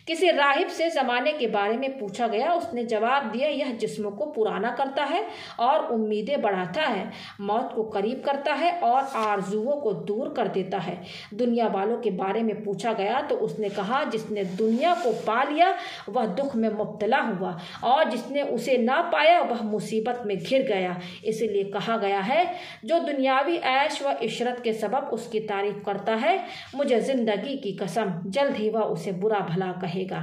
کسی راہب سے زمانے کے بارے میں پوچھا گیا، اس نے جواب دیا، یہ جسموں کو پرانا کرتا ہے اور امیدیں بڑھاتا ہے، موت کو قریب کرتا ہے اور آرزوؤں کو دور کر دیتا ہے۔ دنیا والوں کے بارے میں پوچھا گیا تو اس نے کہا، جس نے دنیا کو پا لیا وہ دکھ میں مبتلا ہوا اور جس نے اسے نہ پایا وہ مصیبت میں گھر گیا۔ اسی لیے کہا گیا ہے، جو دنیاوی عیش و عشرت کے سبب اس کی تعریف کرتا ہے، مجھے زندگی کی قسم جلد ہی وہ اسے برا بھلا کہے گا۔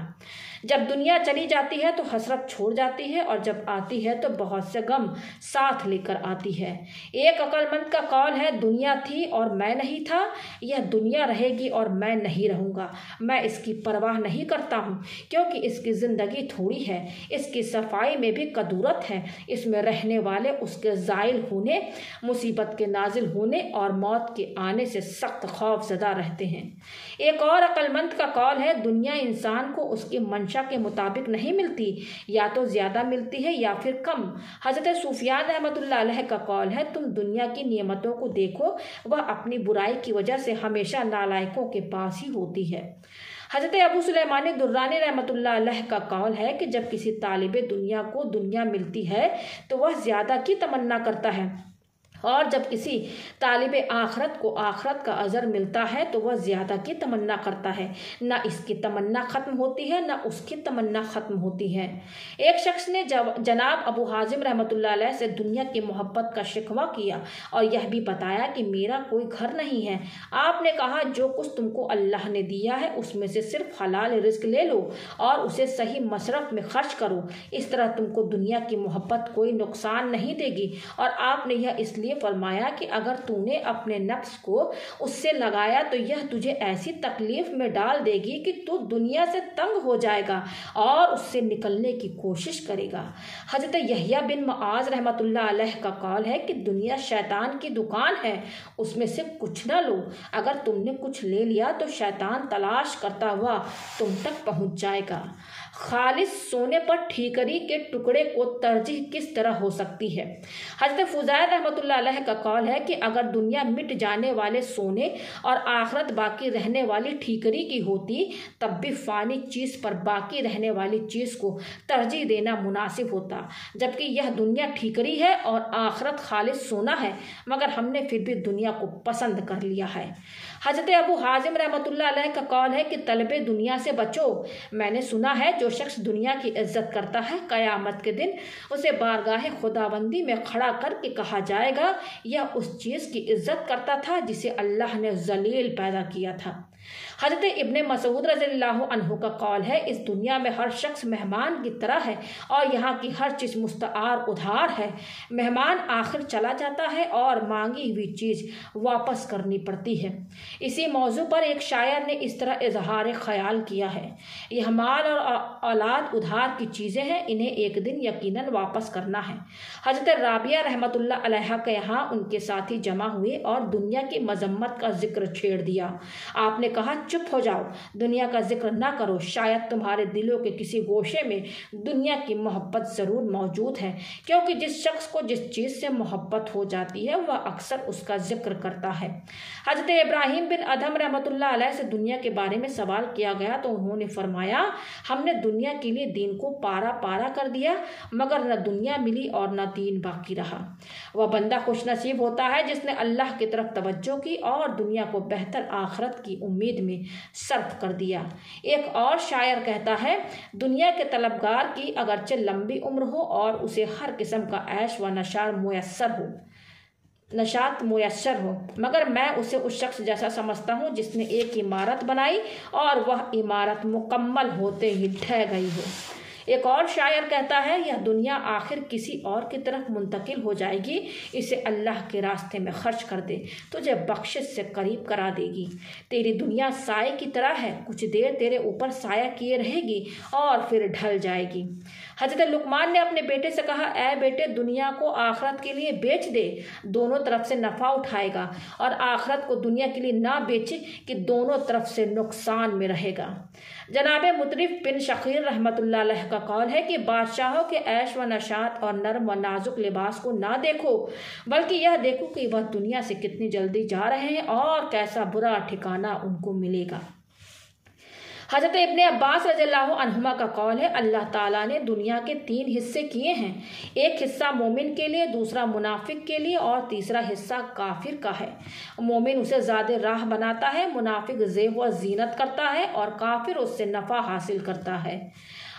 جب دنیا چلی جاتی ہے تو حسرت چھوڑ جاتی ہے اور جب آتی ہے تو بہت سے غم ساتھ لے کر آتی ہے۔ ایک عقل مند کا قول ہے، دنیا تھی اور میں نہیں تھا، یہ دنیا رہے گی اور میں نہیں رہوں گا، میں اس کی پرواہ نہیں کرتا ہوں کیونکہ اس کی زندگی تھوڑی ہے، اس کی صفائی میں بھی کدورت ہے، اس میں رہنے والے اس کے زائل ہونے، مصیبت کے نازل ہونے اور موت کے آنے سے سخت خوف زدہ رہتے ہیں۔ ایک اور عقل مند کا قول ہے، دنیا انسان کو اس کی منشا کے مطابق نہیں ملتی، یا تو زیادہ ملتی ہے یا پھر کم۔ حضرت سفیان رحمۃ اللہ علیہ کا قول ہے، تم دنیا کی نعمتوں کو دیکھو، وہ اپنی برائی کی وجہ سے ہمیشہ نالائقوں کے پاس ہی ہوتی ہے۔ حضرت ابو سلیمان درانی رحمۃ اللہ علیہ کا قول ہے کہ جب کسی طالب دنیا کو دنیا ملتی ہے تو وہ زیادہ کی تمنا کرتا ہے اور جب کسی طالب آخرت کو آخرت کا اجر ملتا ہے تو وہ زیادہ کی تمنا کرتا ہے، نہ اس کی تمنا ختم ہوتی ہے نہ اس کی تمنا ختم ہوتی ہے۔ ایک شخص نے جناب ابو حازم رحمۃ اللہ علیہ سے دنیا کی محبت کا شکوہ کیا اور یہ بھی بتایا کہ میرا کوئی گھر نہیں ہے۔ آپ نے کہا جو کچھ تم کو اللہ نے دیا ہے اس میں سے صرف حلال رزق لے لو اور اسے صحیح مصرف میں خرچ کرو، اس طرح تم کو دنیا کی محبت کوئی نقصان نہیں دے گی۔ اور آپ نے یہ اس لیے فرمایا کہ اگر تو نے اپنے نفس کو اس سے لگایا تو یہ تجھے ایسی تکلیف میں ڈال دے گی کہ تو دنیا سے تنگ ہو جائے گا اور اس سے نکلنے کی کوشش کرے گا۔ حضرت یحییٰ بن معاذ رحمۃ اللہ علیہ کا قول ہے کہ دنیا شیطان کی دکان ہے، اس میں سے کچھ نہ لو، اگر تم نے کچھ لے لیا تو شیطان تلاش کرتا ہوا تم تک پہنچ جائے گا۔ خالص سونے پر ٹھیکری کے ٹکڑے کو ترجیح کس طرح ہو سکتی ہے؟ حضرت فضیل رحمۃ اللہ علیہ کا قول ہے کہ اگر دنیا مٹ جانے والے سونے اور آخرت باقی رہنے والی ٹھیکری کی ہوتی تب بھی فانی چیز پر باقی رہنے والی چیز کو ترجیح دینا مناسب ہوتا، جبکہ یہ دنیا ٹھیکری ہے اور آخرت خالص سونا ہے، مگر ہم نے پھر بھی دنیا کو پسند کر لیا ہے۔ حضرت ابو حازم رحمۃ اللہ علیہ کا قول ہے کہ طلب دنیا سے بچو، میں نے سنا ہے جو شخص دنیا کی عزت کرتا ہے قیامت کے دن اسے بارگاہ خداوندی میں کھڑا کر کے کہا جائے گا یہ اس چیز کی عزت کرتا تھا جسے اللہ نے ذلیل پیدا کیا تھا۔ حضرت ابن مسعود رضی اللہ عنہ کا قول ہے اس دنیا میں ہر شخص مہمان کی طرح ہے اور یہاں کی ہر چیز مستعار ادھار ہے، مہمان آخر چلا جاتا ہے اور مانگی ہوئی چیز واپس کرنی پڑتی ہے۔ اسی موضوع پر ایک شاعر نے اس طرح اظہار خیال کیا ہے، یہ مال اور اولاد ادھار کی چیزیں ہیں، انہیں ایک دن یقیناً واپس کرنا ہے۔ حضرت رابعہ رحمۃ اللہ علیہ کے یہاں ان کے ساتھی جمع ہوئے اور دنیا کی مذمت کا ذکر چھیڑ دیا۔ آپ نے کہا چپ ہو جاؤ، دنیا کا ذکر نہ کرو، شاید تمہارے دلوں کے کسی گوشے میں دنیا کی محبت ضرور موجود ہے، کیونکہ جس شخص کو جس چیز سے محبت ہو جاتی ہے وہ اکثر اس کا ذکر کرتا ہے۔ حضرت ابراہیم بن ادھم رحمۃ اللہ علیہ سے دنیا کے بارے میں سوال کیا گیا تو انہوں نے فرمایا ہم نے دنیا کے لیے دین کو پارا پارا کر دیا مگر نہ دنیا ملی اور نہ دین باقی رہا۔ وہ بندہ خوش نصیب ہوتا ہے جس نے اللہ کی طرف توجہ کی اور دنیا کو بہتر آخرت کی امید میں صرف کر دیا۔ ایک اور شاعر کہتا ہے دنیا کے طلبگار کی اگرچہ لمبی عمر ہو اور اسے ہر قسم کا عیش و نشاط میسر ہو مگر میں اسے اس شخص جیسا سمجھتا ہوں جس نے ایک عمارت بنائی اور وہ عمارت مکمل ہوتے ہی ڈھہ گئی ہو۔ ایک اور شاعر کہتا ہے یہ دنیا آخر کسی اور کی طرف منتقل ہو جائے گی، اسے اللہ کے راستے میں خرچ کر دے، تجھے بخشش سے قریب کرا دے گی۔ تیری دنیا سائے کی طرح ہے، کچھ دیر تیرے اوپر سایہ کیے رہے گی اور پھر ڈھل جائے گی۔ حضرت لقمان نے اپنے بیٹے سے کہا اے بیٹے دنیا کو آخرت کے لیے بیچ دے، دونوں طرف سے نفع اٹھائے گا، اور آخرت کو دنیا کے لیے نہ بیچے کہ دونوں طرف سے نقصان میں رہے گا۔ جناب مطرف بن شخیر رحمۃ اللہ علیہ کا قول ہے کہ بادشاہوں کے عیش و نشاط اور نرم و نازک لباس کو نہ دیکھو بلکہ یہ دیکھو کہ وہ دنیا سے کتنی جلدی جا رہے ہیں اور کیسا برا ٹھکانہ ان کو ملے گا۔ حضرت ابن عباس رضی اللہ عنہما کا قول ہے اللہ تعالیٰ نے دنیا کے 3 حصے کیے ہیں، ایک حصہ مومن کے لیے، دوسرا منافق کے لیے اور تیسرا حصہ کافر کا ہے۔ مومن اسے زیادہ راہ بناتا ہے، منافق زیب و زینت کرتا ہے اور کافر اس سے نفع حاصل کرتا ہے۔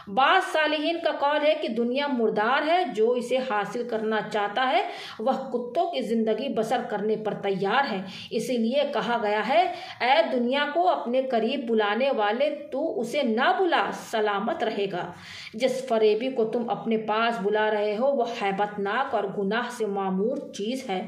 بعض صالحین کا قول ہے کہ دنیا مردار ہے، جو اسے حاصل کرنا چاہتا ہے وہ کتوں کی زندگی بسر کرنے پر تیار ہے، اسی لیے کہا گیا ہے اے دنیا کو اپنے قریب بلانے والے تو اسے نہ بلا، سلامت رہے گا۔ جس فریبی کو تم اپنے پاس بلا رہے ہو وہ ہیبت ناک اور گناہ سے معمور چیز ہے۔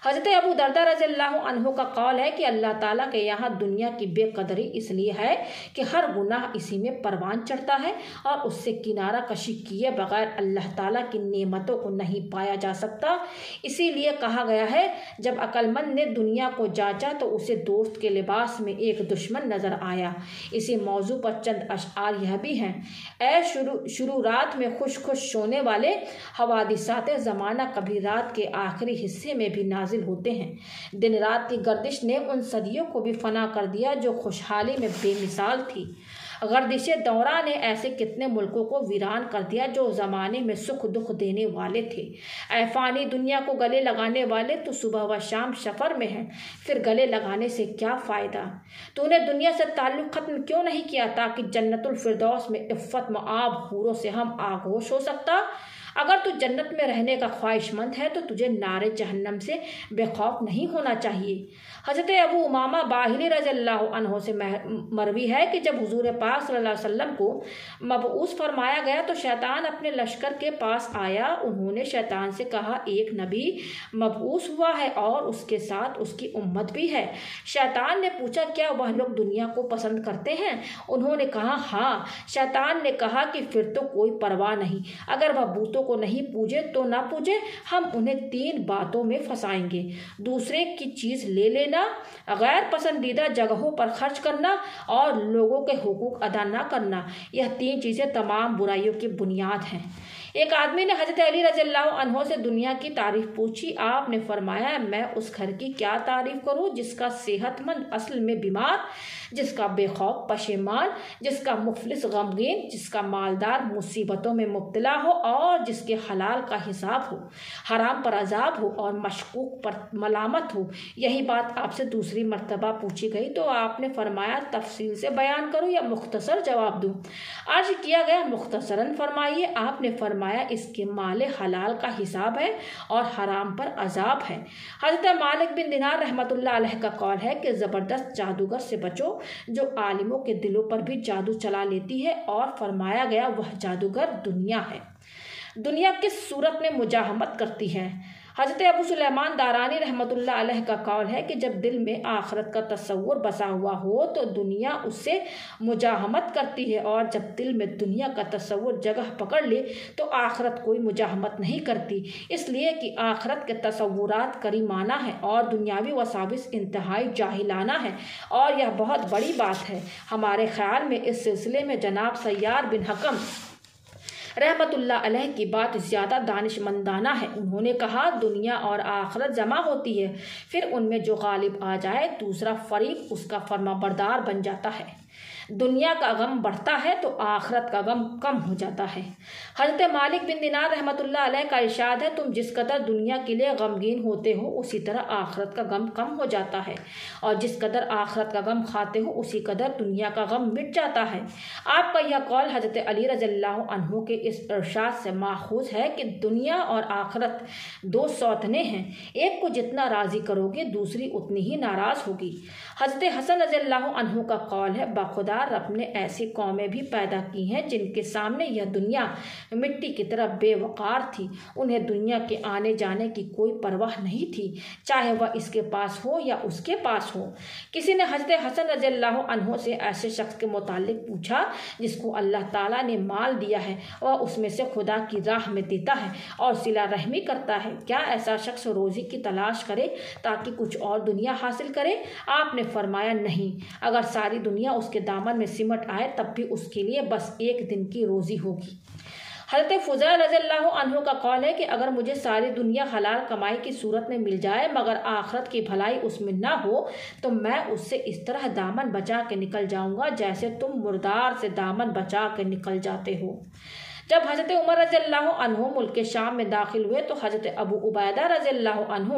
حضرت ابو درداء رضی اللہ عنہ کا قول ہے کہ اللہ تعالیٰ کے یہاں دنیا کی بے قدری اس لیے ہے کہ ہر گناہ اسی میں پروان چڑھتا ہے اور اس سے کنارہ کشی کیے بغیر اللہ تعالیٰ کی نعمتوں کو نہیں پایا جا سکتا۔ اسی لیے کہا گیا ہے جب عقل مند نے دنیا کو جانچا تو اسے دوست کے لباس میں ایک دشمن نظر آیا۔ اسی موضوع پر چند اشعار یہ بھی ہیں، اے شروع رات میں خوش خوش سونے والے، حوادثات زمانہ کبھی رات کے آخری حصے میں بھی نازل ہوتے ہیں۔ دن رات کی گردش نے ان صدیوں کو بھی فنا کر دیا جو خوشحالی میں بے مثال تھی۔ گردش دورہ نے ایسے کتنے ملکوں کو ویران کر دیا جو زمانے میں سکھ دکھ دینے والے تھے۔ اے فانی دنیا کو گلے لگانے والے، تو صبح و شام سفر میں ہے، پھر گلے لگانے سے کیا فائدہ؟ تو نے دنیا سے تعلق ختم کیوں نہیں کیا تاکہ جنت الفردوس میں عفت مآب حوروں سے ہم آغوش ہو سکتا؟ اگر تو جنت میں رہنے کا خواہش مند ہے تو تجھے نار جہنم سے بے خوف نہیں ہونا چاہیے۔ حضرت ابو امامہ باہلی رضی اللہ عنہ سے مروی ہے کہ جب حضور پاک صلی اللہ علیہ وسلم کو مبعوث فرمایا گیا تو شیطان اپنے لشکر کے پاس آیا۔ انہوں نے شیطان سے کہا، ایک نبی مبعوث ہوا ہے اور اس کے ساتھ اس کی امت بھی ہے۔ شیطان نے پوچھا، کیا وہ لوگ دنیا کو پسند کرتے ہیں؟ انہوں نے کہا، ہاں۔ شیطان نے کہا کہ پھر تو کوئی پرواہ نہیں، اگر وہ بتوں کو نہیں پوجے تو نہ پوجے، ہم انہیں 3 باتوں میں پھنسائیں گے: دوسرے کی چیز لے لینا، غیر پسندیدہ جگہوں پر خرچ کرنا اور لوگوں کے حقوق ادا نہ کرنا۔ یہ 3 چیزیں تمام برائیوں کی بنیاد ہیں۔ ایک آدمی نے حضرت علی رضی اللہ عنہ سے دنیا کی تعریف پوچھی۔ آپ نے فرمایا، میں اس گھر کی کیا تعریف کروں جس کا صحت مند اصل میں بیمار، جس کا بے خوف پشیمان، جس کا مفلس غمگین، جس کا مالدار مصیبتوں میں مبتلا ہو اور جس کے حلال کا حساب ہو، حرام پر عذاب ہو اور مشکوک پر ملامت ہو۔ یہی بات آپ سے دوسری مرتبہ پوچھی گئی تو آپ نے فرمایا، تفصیل سے بیان کروں یا مختصر جواب دوں؟ عرض کیا گیا، مختصراً فرمائیے۔ آپ نے فرمایا، اس کے مال حلال کا حساب ہے اور حرام پر عذاب ہے۔ حضرت مالک بن دینار رحمۃ اللہ علیہ کا قول ہے کہ زبردست جادوگر سے بچو جو عالموں کے دلوں پر بھی جادو چلا لیتی ہے، اور فرمایا گیا وہ جادوگر دنیا ہے۔ دنیا کس صورت میں مزاحمت کرتی ہے؟ حضرت ابو سلیمان دارانی رحمۃ اللہ علیہ کا قول ہے کہ جب دل میں آخرت کا تصور بسا ہوا ہو تو دنیا اس سے مزاحمت کرتی ہے، اور جب دل میں دنیا کا تصور جگہ پکڑ لے تو آخرت کوئی مزاحمت نہیں کرتی، اس لیے کہ آخرت کے تصورات کریمانہ ہیں اور دنیاوی وساوس انتہائی جاہلانہ ہیں، اور یہ بہت بڑی بات ہے۔ ہمارے خیال میں اس سلسلے میں جناب سیار بن حکم رحمت اللہ علیہ کی بات زیادہ دانش مندانہ ہے۔ انہوں نے کہا، دنیا اور آخرت جمع ہوتی ہے، پھر ان میں جو غالب آ جائے دوسرا فریق اس کا فرما بردار بن جاتا ہے۔ دنیا کا غم بڑھتا ہے تو آخرت کا غم کم ہو جاتا ہے۔ حضرت مالک بن دینار رحمۃ اللہ علیہ کا ارشاد ہے، تم جس قدر دنیا کے لیے غمگین ہوتے ہو اسی طرح آخرت کا غم کم ہو جاتا ہے، اور جس قدر آخرت کا غم کھاتے ہو اسی قدر دنیا کا غم مٹ جاتا ہے۔ آپ کا یہ قول حضرت علی رضی اللہ عنہ کے اس ارشاد سے ماخوذ ہے کہ دنیا اور آخرت 2 سوتنے ہیں، ایک کو جتنا راضی کرو گے دوسری اتنی ہی ناراض ہوگی۔ حضرت حسن رضی اللہ عنہ کا قول ہے، باخدا رب نے ایسی قومیں بھی پیدا کی ہیں جن کے سامنے یہ دنیا مٹی کی طرح بے وقار تھی، انہیں دنیا کے آنے جانے کی کوئی پرواہ نہیں تھی، چاہے وہ اس کے پاس ہو یا اس کے پاس ہو۔ کسی نے حضرت حسن رضی اللہ عنہ سے ایسے شخص کے متعلق پوچھا جس کو اللہ تعالیٰ نے مال دیا ہے، وہ اس میں سے خدا کی راہ میں دیتا ہے اور صلہ رحمی کرتا ہے، کیا ایسا شخص روزی کی تلاش کرے تاکہ کچھ اور دنیا حاصل کرے؟ آپ نے فرمایا، نہیں، اگر ساری دنیا اس کے دامن میں سمٹ آئے تب بھی اس کے لیے بس 1 دن کی روزی ہوگی۔ حضرت فضیل رضی اللہ عنہ کا قول ہے کہ اگر مجھے ساری دنیا حلال کمائی کی صورت میں مل جائے مگر آخرت کی بھلائی اس میں نہ ہو تو میں اس سے اس طرح دامن بچا کے نکل جاؤں گا جیسے تم مردار سے دامن بچا کے نکل جاتے ہو۔ جب حضرت عمر رضی اللہ عنہ ملک شام میں داخل ہوئے تو حضرت ابو عبیدہ رضی اللہ عنہ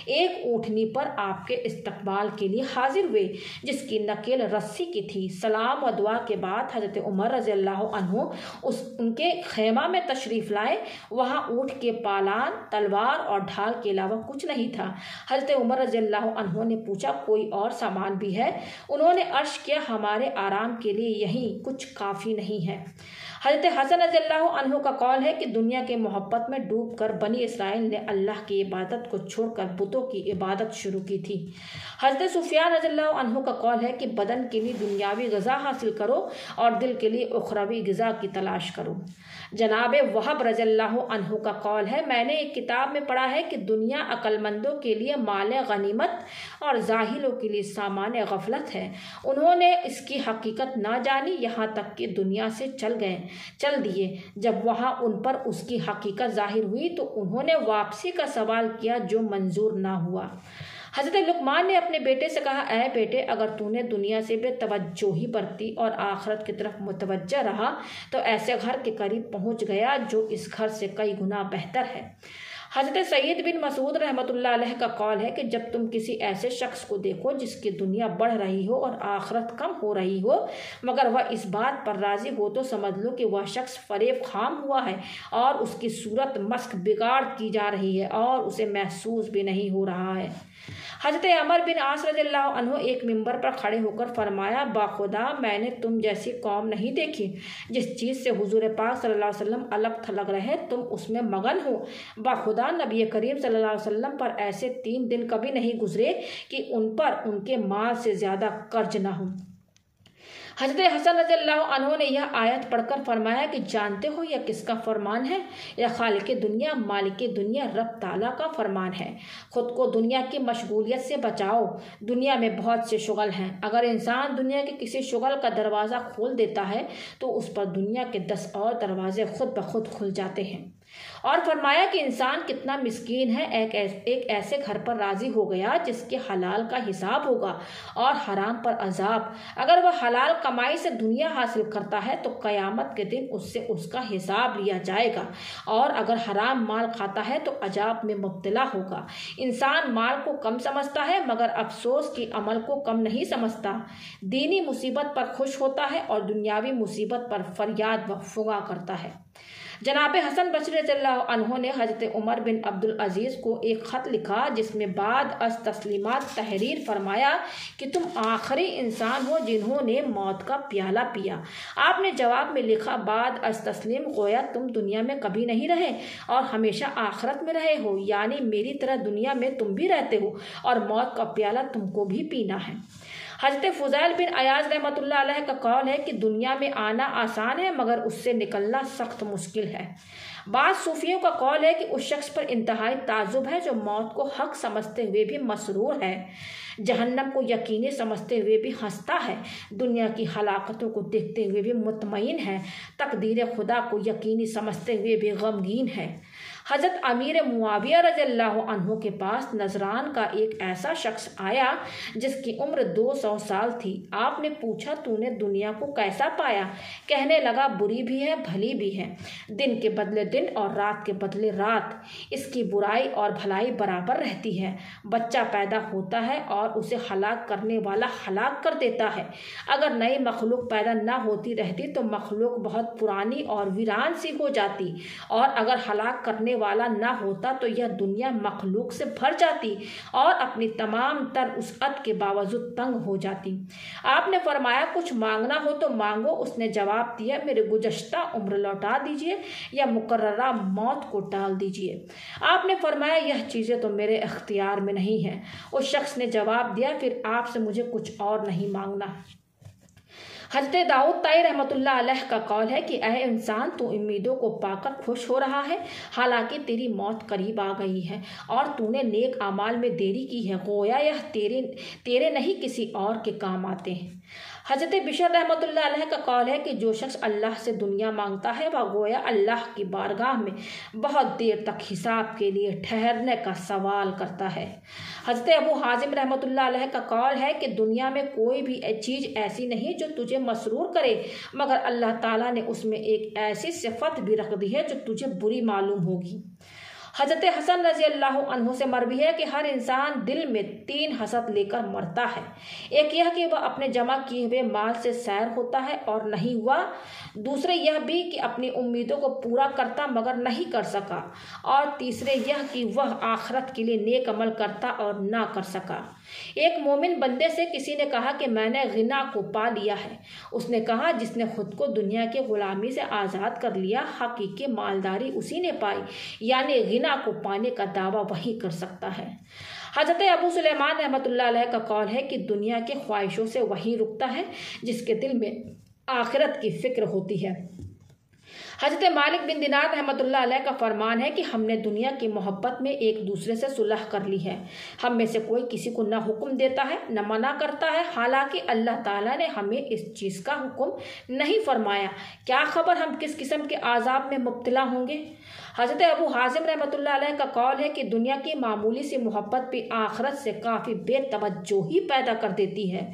ایک اونٹنی پر آپ کے استقبال کے لیے حاضر ہوئے جس کی نکیل رسی کی تھی۔ سلام و دعا کے بعد حضرت عمر رضی اللہ عنہ ان کے خیمہ میں تشریف لائے۔ وہاں اونٹ کے پالان، تلوار اور ڈھال کے علاوہ کچھ نہیں تھا۔ حضرت عمر رضی اللہ عنہ نے پوچھا، کوئی اور سامان بھی ہے؟ انہوں نے عرض کیا، ہمارے آرام کے لیے یہیں کچھ کافی نہیں ہے۔ حضرت حسن رضی اللہ عنہ کا قول ہے کہ دنیا کے محبت میں ڈوب کر بنی اسرائیل نے اللہ کی عبادت کو چھوڑ کر بتوں کی عبادت شروع کی تھی۔ حضرت سفیان رضی اللہ عنہ کا قول ہے کہ بدن کے لیے دنیاوی غذا حاصل کرو اور دل کے لیے اخروی غذا کی تلاش کرو۔ جناب وہب رضی اللہ عنہ کا قول ہے، میں نے ایک کتاب میں پڑھا ہے کہ دنیا عقل مندوں کے لیے مال غنیمت اور جاہلوں کے لیے سامان غفلت ہے۔ انہوں نے اس کی حقیقت نہ جانی یہاں تک کہ دنیا سے چل دیے۔ جب وہاں ان پر اس کی حقیقت ظاہر ہوئی تو انہوں نے واپسی کا سوال کیا جو منظور نہ ہوا۔ حضرت لقمان نے اپنے بیٹے سے کہا، اے بیٹے، اگر تو نے دنیا سے بے توجہی برتی اور آخرت کی طرف متوجہ رہا تو ایسے گھر کے قریب پہنچ گیا جو اس گھر سے کئی گنا بہتر ہے۔ حضرت سعید بن مسعود رحمۃ اللہ علیہ کا قول ہے کہ جب تم کسی ایسے شخص کو دیکھو جس کی دنیا بڑھ رہی ہو اور آخرت کم ہو رہی ہو مگر وہ اس بات پر راضی ہو تو سمجھ لو کہ وہ شخص فریب خام ہوا ہے اور اس کی صورت مسخ بگاڑ کی جا رہی ہے اور اسے محسوس بھی نہیں ہو رہا ہے۔ حضرت عمر بن عاص رضی اللہ عنہ ایک منبر پر کھڑے ہو کر فرمایا، باخدا میں نے تم جیسی قوم نہیں دیکھی جس چیز سے حضور پاک صلی اللہ علیہ وسلم الگ تھلگ رہے تم اس میں مگن ہو۔ باخدا نبی کریم صلی اللہ علیہ وسلم پر ایسے 3 دن کبھی نہیں گزرے کہ ان پر ان کے مال سے زیادہ قرض نہ ہو۔ حضرت حسن رضی اللہ عنہ نے یہ آیت پڑھ کر فرمایا کہ جانتے ہو یہ کس کا فرمان ہے؟ یہ خالق دنیا مالک دنیا رب تعالیٰ کا فرمان ہے۔ خود کو دنیا کی مشغولیت سے بچاؤ۔ دنیا میں بہت سے شغل ہیں، اگر انسان دنیا کے کسی شغل کا دروازہ کھول دیتا ہے تو اس پر دنیا کے 10 اور دروازے خود بخود کھل جاتے ہیں۔ اور فرمایا کہ انسان کتنا مسکین ہے، ایک ایسے گھر پر راضی ہو گیا جس کے حلال کا حساب ہوگا اور حرام پر عذاب۔ اگر وہ حلال کمائی سے دنیا حاصل کرتا ہے تو قیامت کے دن اس سے اس کا حساب لیا جائے گا، اور اگر حرام مال کھاتا ہے تو عذاب میں مبتلا ہوگا۔ انسان مال کو کم سمجھتا ہے مگر افسوس کہ عمل کو کم نہیں سمجھتا۔ دینی مصیبت پر خوش ہوتا ہے اور دنیاوی مصیبت پر فریاد و فغاں کرتا ہے۔ جناب حسن بصری رضی اللہ عنہ نے حضرت عمر بن عبدالعزیز کو ایک خط لکھا جس میں بعد از تسلیمات تحریر فرمایا کہ تم آخری انسان ہو جنہوں نے موت کا پیالہ پیا۔ آپ نے جواب میں لکھا، بعد از تسلیم گویا تم دنیا میں کبھی نہیں رہے اور ہمیشہ آخرت میں رہے ہو، یعنی میری طرح دنیا میں تم بھی رہتے ہو اور موت کا پیالہ تم کو بھی پینا ہے۔ حضرت فضیل بن عیاض رحمۃ اللہ علیہ کا قول ہے کہ دنیا میں آنا آسان ہے مگر اس سے نکلنا سخت مشکل ہے۔ بعض صوفیوں کا قول ہے کہ اس شخص پر انتہائی تعجب ہے جو موت کو حق سمجھتے ہوئے بھی مسرور ہے، جہنم کو یقینی سمجھتے ہوئے بھی ہنستا ہے، دنیا کی ہلاکتوں کو دیکھتے ہوئے بھی مطمئن ہے، تقدیر خدا کو یقینی سمجھتے ہوئے بھی غمگین ہے۔ حضرت امیر معاویہ رضی اللہ عنہ کے پاس نجران کا ایک ایسا شخص آیا جس کی عمر 200 سال تھی۔ آپ نے پوچھا، تو نے دنیا کو کیسا پایا؟ کہنے لگا، بری بھی ہے بھلی بھی ہے، دن کے بدلے دن اور رات کے بدلے رات، اس کی برائی اور بھلائی برابر رہتی ہے۔ بچہ پیدا ہوتا ہے اور اسے ہلاک کرنے والا ہلاک کر دیتا ہے۔ اگر نئی مخلوق پیدا نہ ہوتی رہتی تو مخلوق بہت پرانی اور ویران سی ہو جاتی، اور اگر ہلاک کرنے والا نہ ہوتا تو یہ دنیا مخلوق سے بھر جاتی اور اپنی تمام تر وسعت کے باوجود تنگ ہو جاتی۔ آپ نے فرمایا، کچھ مانگنا ہو تو مانگو۔ اس نے جواب دیا، میرے گزشتہ عمر لوٹا دیجیے یا مقررہ موت کو ٹال دیجیے۔ آپ نے فرمایا، یہ چیزیں تو میرے اختیار میں نہیں ہیں۔ اس شخص نے جواب دیا، پھر آپ سے مجھے کچھ اور نہیں مانگنا۔ حضرت داؤد طائی رحمۃ اللہ علیہ کا قول ہے کہ اے انسان، تو امیدوں کو پا کر خوش ہو رہا ہے، حالانکہ تیری موت قریب آ گئی ہے اور تو نے نیک اعمال میں دیری کی ہے، گویا یہ تیرے نہیں کسی اور کے کام آتے ہیں۔ حضرت بشر رحمۃ اللہ علیہ کا قول ہے کہ جو شخص اللہ سے دنیا مانگتا ہے وہ گویا اللہ کی بارگاہ میں بہت دیر تک حساب کے لیے ٹھہرنے کا سوال کرتا ہے۔ حضرت ابو حازم رحمۃ اللہ علیہ کا قول ہے کہ دنیا میں کوئی بھی چیز ایسی نہیں جو تجھے مسرور کرے مگر اللہ تعالیٰ نے اس میں ایک ایسی صفت بھی رکھ دی ہے جو تجھے بری معلوم ہوگی۔ حضرت حسن رضی اللہ عنہ سے مروی ہے کہ ہر انسان دل میں 3 حسد لے کر مرتا ہے۔ ایک یہ کہ وہ اپنے جمع کیے ہوئے مال سے سیر ہوتا ہے اور نہیں ہوا، دوسرے یہ بھی کہ اپنی امیدوں کو پورا کرتا مگر نہیں کر سکا، اور تیسرے یہ کہ وہ آخرت کے لیے نیک عمل کرتا اور نہ کر سکا۔ ایک مومن بندے سے کسی نے کہا کہ میں نے غنا کو پا لیا ہے۔ اس نے کہا، جس نے خود کو دنیا کے غلامی سے آزاد کر لیا، حقیقی مالداری اسی نے پائی، یعنی غنا کو پانے کا دعویٰ وہی کر سکتا ہے۔ حضرت ابو سلیمان رحمۃ اللہ علیہ کا قول ہے کہ دنیا کے خواہشوں سے وہی رکتا ہے جس کے دل میں آخرت کی فکر ہوتی ہے۔ حضرت مالک بن دینار رحمۃ اللہ علیہ کا فرمان ہے کہ ہم نے دنیا کی محبت میں ایک دوسرے سے صلح کر لی ہے۔ ہم میں سے کوئی کسی کو نہ حکم دیتا ہے نہ منع کرتا ہے، حالانکہ اللہ تعالیٰ نے ہمیں اس چیز کا حکم نہیں فرمایا۔ کیا خبر ہم کس قسم کے عذاب میں مبتلا ہوں گے؟ حضرت ابو حازم رحمۃ اللہ علیہ کا قول ہے کہ دنیا کی معمولی سی محبت بھی آخرت سے کافی بے توجہی پیدا کر دیتی ہے۔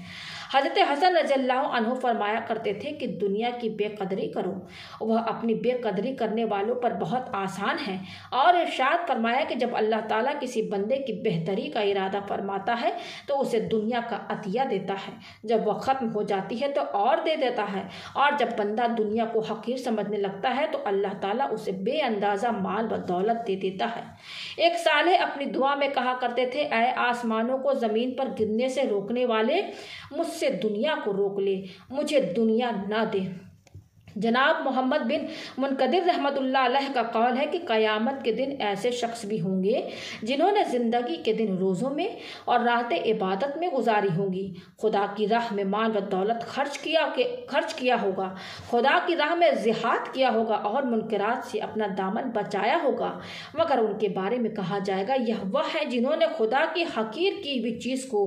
حضرت حسن رضی اللہ عنہ فرمایا کرتے تھے کہ دنیا کی بے قدری کرو، وہ اپنی بے قدری کرنے والوں پر بہت آسان ہے، اور ارشاد فرمایا کہ جب اللہ تعالیٰ کسی بندے کی بہتری کا ارادہ فرماتا ہے تو اسے دنیا کا عطیہ دیتا ہے، جب وہ ختم ہو جاتی ہے تو اور دے دیتا ہے، اور جب بندہ دنیا کو حقیر سمجھنے لگتا ہے تو اللہ تعالیٰ اسے بے اندازہ مال و دولت دے دیتا ہے۔ ایک صالح اپنی دعا میں کہا کرتے تھے، اے آسمانوں کو زمین پر گرنے سے روکنے والے، مجھ سے دنیا کو روک لے، مجھے دنیا نہ دے۔ جناب محمد بن منقدر رحمۃ اللہ علیہ کا قول ہے کہ قیامت کے دن ایسے شخص بھی ہوں گے جنہوں نے زندگی کے دن روزوں میں اور راتیں عبادت میں گزاری ہوں گی، خدا کی راہ میں مال و دولت خرچ کیا ہوگا، خدا کی راہ میں جہاد کیا ہوگا اور منکرات سے اپنا دامن بچایا ہوگا، مگر ان کے بارے میں کہا جائے گا یہ وہ ہے جنہوں نے خدا کی حقیر کی ہوئی چیز کو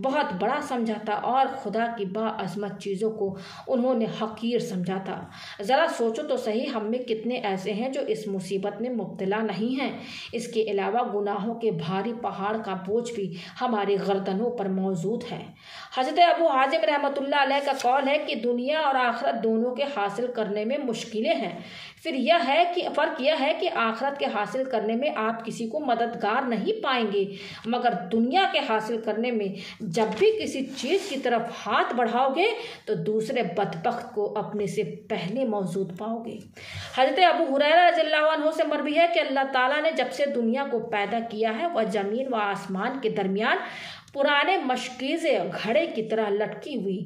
بہت بڑا سمجھا تھا اور خدا کی باعظمت چیزوں کو انہوں نے حقیر سمجھا تھا۔ ذرا سوچو تو صحیح، ہم میں کتنے ایسے ہیں جو اس مصیبت میں مبتلا نہیں ہیں؟ اس کے علاوہ گناہوں کے بھاری پہاڑ کا بوجھ بھی ہماری گردنوں پر موجود ہے۔ حضرت ابو حازم رحمۃ اللہ علیہ کا قول ہے کہ دنیا اور آخرت دونوں کے حاصل کرنے میں مشکلیں ہیں، فرق یہ ہے کہ آخرت کے حاصل کرنے میں آپ کسی کو مددگار نہیں پائیں گے، مگر دنیا کے حاصل کرنے میں جب بھی کسی چیز کی طرف ہاتھ بڑھاؤ گے تو دوسرے بدبخت کو اپنے سے پہلے موجود پاؤ گے۔ حضرت ابو ہریرہ رضی اللہ عنہ سے مروی ہے کہ اللہ تعالیٰ نے جب سے دنیا کو پیدا کیا ہے وہ زمین و آسمان کے درمیان پرانے مشکیزے گھڑے کی طرح لٹکی ہوئی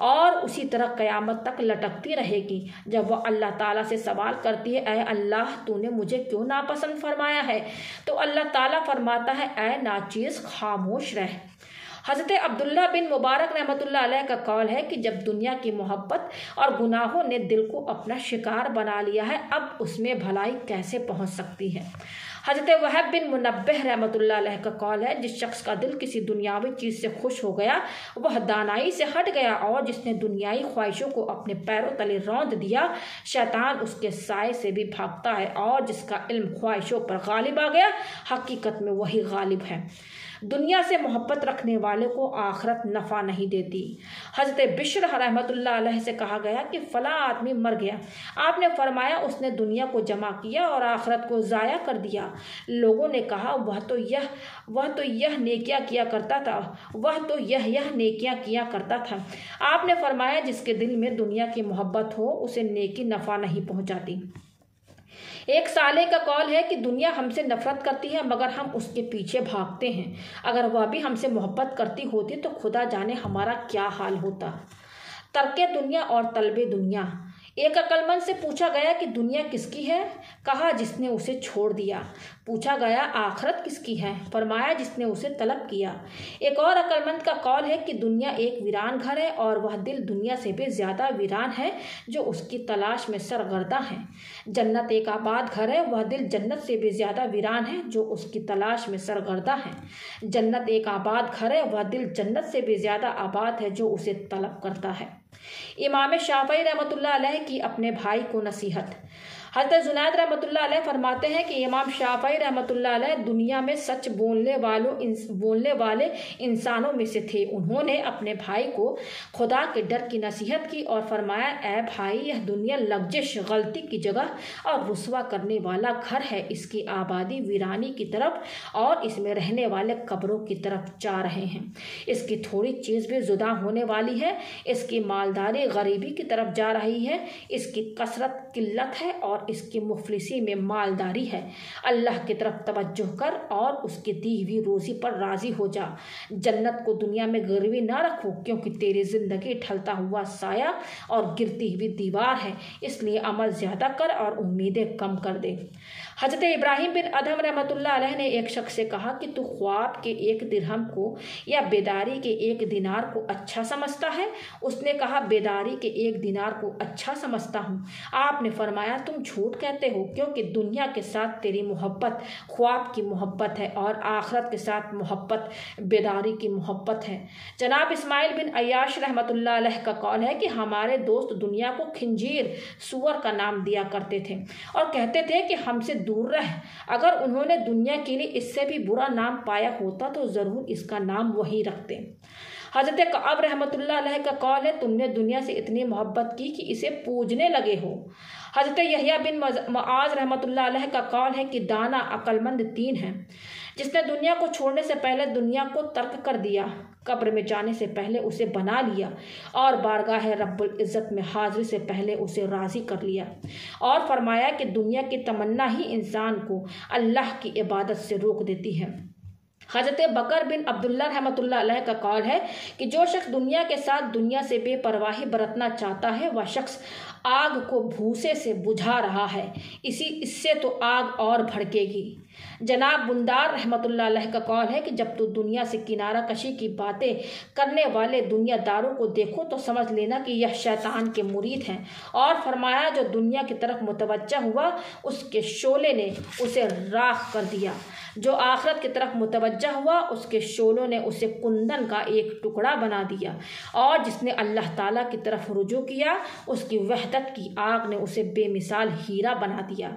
اور اسی طرح قیامت تک لٹکتی رہے گی۔ جب وہ اللہ تعالیٰ سے سوال کرتی ہے، اے اللہ تو نے مجھے کیوں ناپسند فرمایا ہے، تو اللہ تعالیٰ فرماتا ہے، اے ناچیز خاموش رہ۔ حضرت عبداللہ بن مبارک رحمۃ اللہ علیہ کا قول ہے کہ جب دنیا کی محبت اور گناہوں نے دل کو اپنا شکار بنا لیا ہے، اب اس میں بھلائی کیسے پہنچ سکتی ہے؟ حضرت وہب بن منبہ رحمۃ اللہ علیہ کا قول ہے، جس شخص کا دل کسی دنیاوی چیز سے خوش ہو گیا وہ دانائی سے ہٹ گیا، اور جس نے دنیائی خواہشوں کو اپنے پیروں تلے روند دیا شیطان اس کے سائے سے بھی بھاگتا ہے، اور جس کا علم خواہشوں پر غالب آ گیا حقیقت میں وہی غالب ہے۔ دنیا سے محبت رکھنے والے کو آخرت نفع نہیں دیتی۔ حضرت بشر رحمۃ اللہ علیہ سے کہا گیا کہ فلاں آدمی مر گیا، آپ نے فرمایا اس نے دنیا کو جمع کیا اور آخرت کو ضائع کر دیا۔ لوگوں نے کہا وہ تو یہ نیکیاں کیا کرتا تھا، یہ نیکیاں کیا کرتا تھا۔ آپ نے فرمایا جس کے دل میں دنیا کی محبت ہو اسے نیکی نفع نہیں پہنچاتی۔ ایک صالح کا قول ہے کہ دنیا ہم سے نفرت کرتی ہے مگر ہم اس کے پیچھے بھاگتے ہیں، اگر وہ بھی ہم سے محبت کرتی ہوتی تو خدا جانے ہمارا کیا حال ہوتا۔ ترک دنیا اور طلب دنیا۔ ایک عقلمند سے پوچھا گیا کہ دنیا کس کی ہے؟ کہا جس نے اسے چھوڑ دیا۔ پوچھا گیا آخرت کس کی ہے؟ فرمایا جس نے اسے طلب کیا۔ ایک اور عقلمند کا قول ہے کہ دنیا ایک ویران گھر ہے اور وہ دل دنیا سے بھی زیادہ ویران ہے جو اس کی تلاش میں سرگرداں ہے۔ جنت ایک آباد گھر ہے، وہ دل جنت سے بھی زیادہ ویران ہے جو اس کی تلاش میں سرگرداں ہے۔ جنت ایک آباد گھر ہے، وہ دل جنت سے بھی زیادہ آباد ہے جو اسے طلب کرتا ہے۔ امام شافعی رحمۃ اللہ علیہ کی اپنے بھائی کو نصیحت۔ حضرت جنید رحمۃ اللہ علیہ فرماتے ہیں کہ امام شافعی رحمۃ اللہ علیہ دنیا میں سچ بولنے والے انسانوں میں سے تھے۔ انہوں نے اپنے بھائی کو خدا کے ڈر کی نصیحت کی اور فرمایا، اے بھائی یہ دنیا لغزش، غلطی کی جگہ اور رسوا کرنے والا گھر ہے، اس کی آبادی ویرانی کی طرف اور اس میں رہنے والے قبروں کی طرف جا رہے ہیں۔ اس کی تھوڑی چیز بھی جدا ہونے والی ہے، اس کی مالداری غریبی کی طرف جا رہی ہے، اس کی کثرت قلت ہے اور اس کی مفلسی میں مالداری ہے۔ اللہ کی طرف توجہ کر اور اس کی دی ہوئی روزی پر راضی ہو جا۔ جنت کو دنیا میں گروی نہ رکھو کیونکہ تیری زندگی ڈھلتا ہوا سایہ اور گرتی ہوئی دیوار ہے، اس لیے عمل زیادہ کر اور امیدیں کم کر دے۔ حضرت ابراہیم بن ادہم رحمۃ اللہ علیہ نے ایک شخص سے کہا کہ تو خواب کے 1 درہم کو یا بیداری کے 1 دینار کو اچھا سمجھتا ہے؟ اس نے کہا بیداری کے 1 دینار کو اچھا سمجھتا ہوں۔ آپ نے فرمایا تم جھوٹ کہتے ہو، کیونکہ دنیا کے ساتھ تیری محبت خواب کی محبت ہے اور آخرت کے ساتھ محبت بیداری کی محبت ہے۔ جناب اسماعیل بن عیاش رحمۃ اللہ علیہ کا قول ہے کہ ہمارے دوست دنیا کو خنزیر، سور کا نام دیا کرتے تھے اور کہتے تھے کہ ہم سے دور رہ۔ اگر انہوں نے دنیا کے لیے اس سے بھی برا نام پایا ہوتا تو ضرور اس کا نام وہی رکھتے۔ حضرت کعب رحمۃ اللہ علیہ کا قول ہے تم نے دنیا سے اتنی محبت کی کہ اسے پوجنے لگے ہو۔ حضرت یحییٰ بن معاذ رحمۃ اللہ علیہ کا قول ہے کہ دانا عقل مند 3 ہیں: جس نے دنیا کو چھوڑنے سے پہلے دنیا کو ترک کر دیا، قبر میں جانے سے پہلے اسے بنا لیا اور بارگاہ رب العزت میں حاضری سے پہلے اسے راضی کر لیا۔ اور فرمایا کہ دنیا کی تمنا ہی انسان کو اللہ کی عبادت سے روک دیتی ہے۔ حضرت بکر بن عبداللہ رحمۃ اللہ علیہ کا قول ہے کہ جو شخص دنیا کے ساتھ دنیا سے بے پرواہی برتنا چاہتا ہے وہ شخص آگ کو بھوسے سے بجھا رہا ہے، اس سے تو آگ اور بھڑکے گی۔ جناب بندار رحمۃ اللہ علیہ کا قول ہے کہ جب تو دنیا سے کنارہ کشی کی باتیں کرنے والے دنیا داروں کو دیکھو تو سمجھ لینا کہ یہ شیطان کے مرید ہیں۔ اور فرمایا جو دنیا کی طرف متوجہ ہوا اس کے شعلے نے اسے راکھ کر دیا، جو آخرت کی طرف متوجہ ہوا اس کے شعلوں نے اسے کندن کا ایک ٹکڑا بنا دیا، اور جس نے اللہ تعالیٰ کی طرف رجوع کیا اس کی وحدت کی آگ نے اسے بے مثال ہیرا بنا دیا۔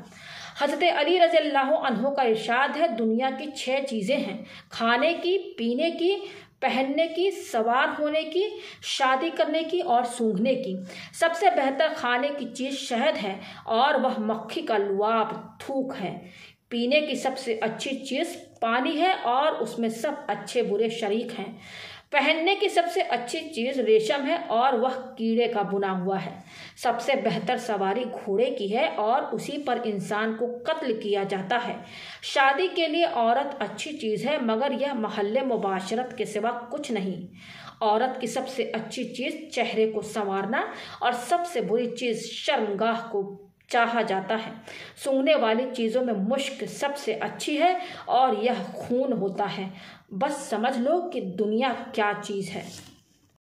حضرت علی رضی اللہ عنہ کا ارشاد ہے دنیا کی 6 چیزیں ہیں: کھانے کی، پینے کی، پہننے کی، سوار ہونے کی، شادی کرنے کی اور سونگھنے کی۔ سب سے بہتر کھانے کی چیز شہد ہے اور وہ مکھی کا لعاب تھوک ہے۔ پینے کی سب سے اچھی چیز پانی ہے اور اس میں سب اچھے برے شریک ہیں۔ پہننے کی سب سے اچھی چیز ریشم ہے اور وہ کیڑے کا بنا ہوا ہے۔ سب سے بہتر سواری گھوڑے کی ہے اور اسی پر انسان کو قتل کیا جاتا ہے۔ شادی کے لیے عورت اچھی چیز ہے مگر یہ محل مباشرت کے سوا کچھ نہیں۔ عورت کی سب سے اچھی چیز چہرے کو سنوارنا اور سب سے بری چیز شرمگاہ کو چاہا جاتا ہے۔ سونگنے والی چیزوں میں مشک سب سے اچھی ہے اور یہ خون ہوتا ہے۔ بس سمجھ لو کہ دنیا کیا چیز ہے۔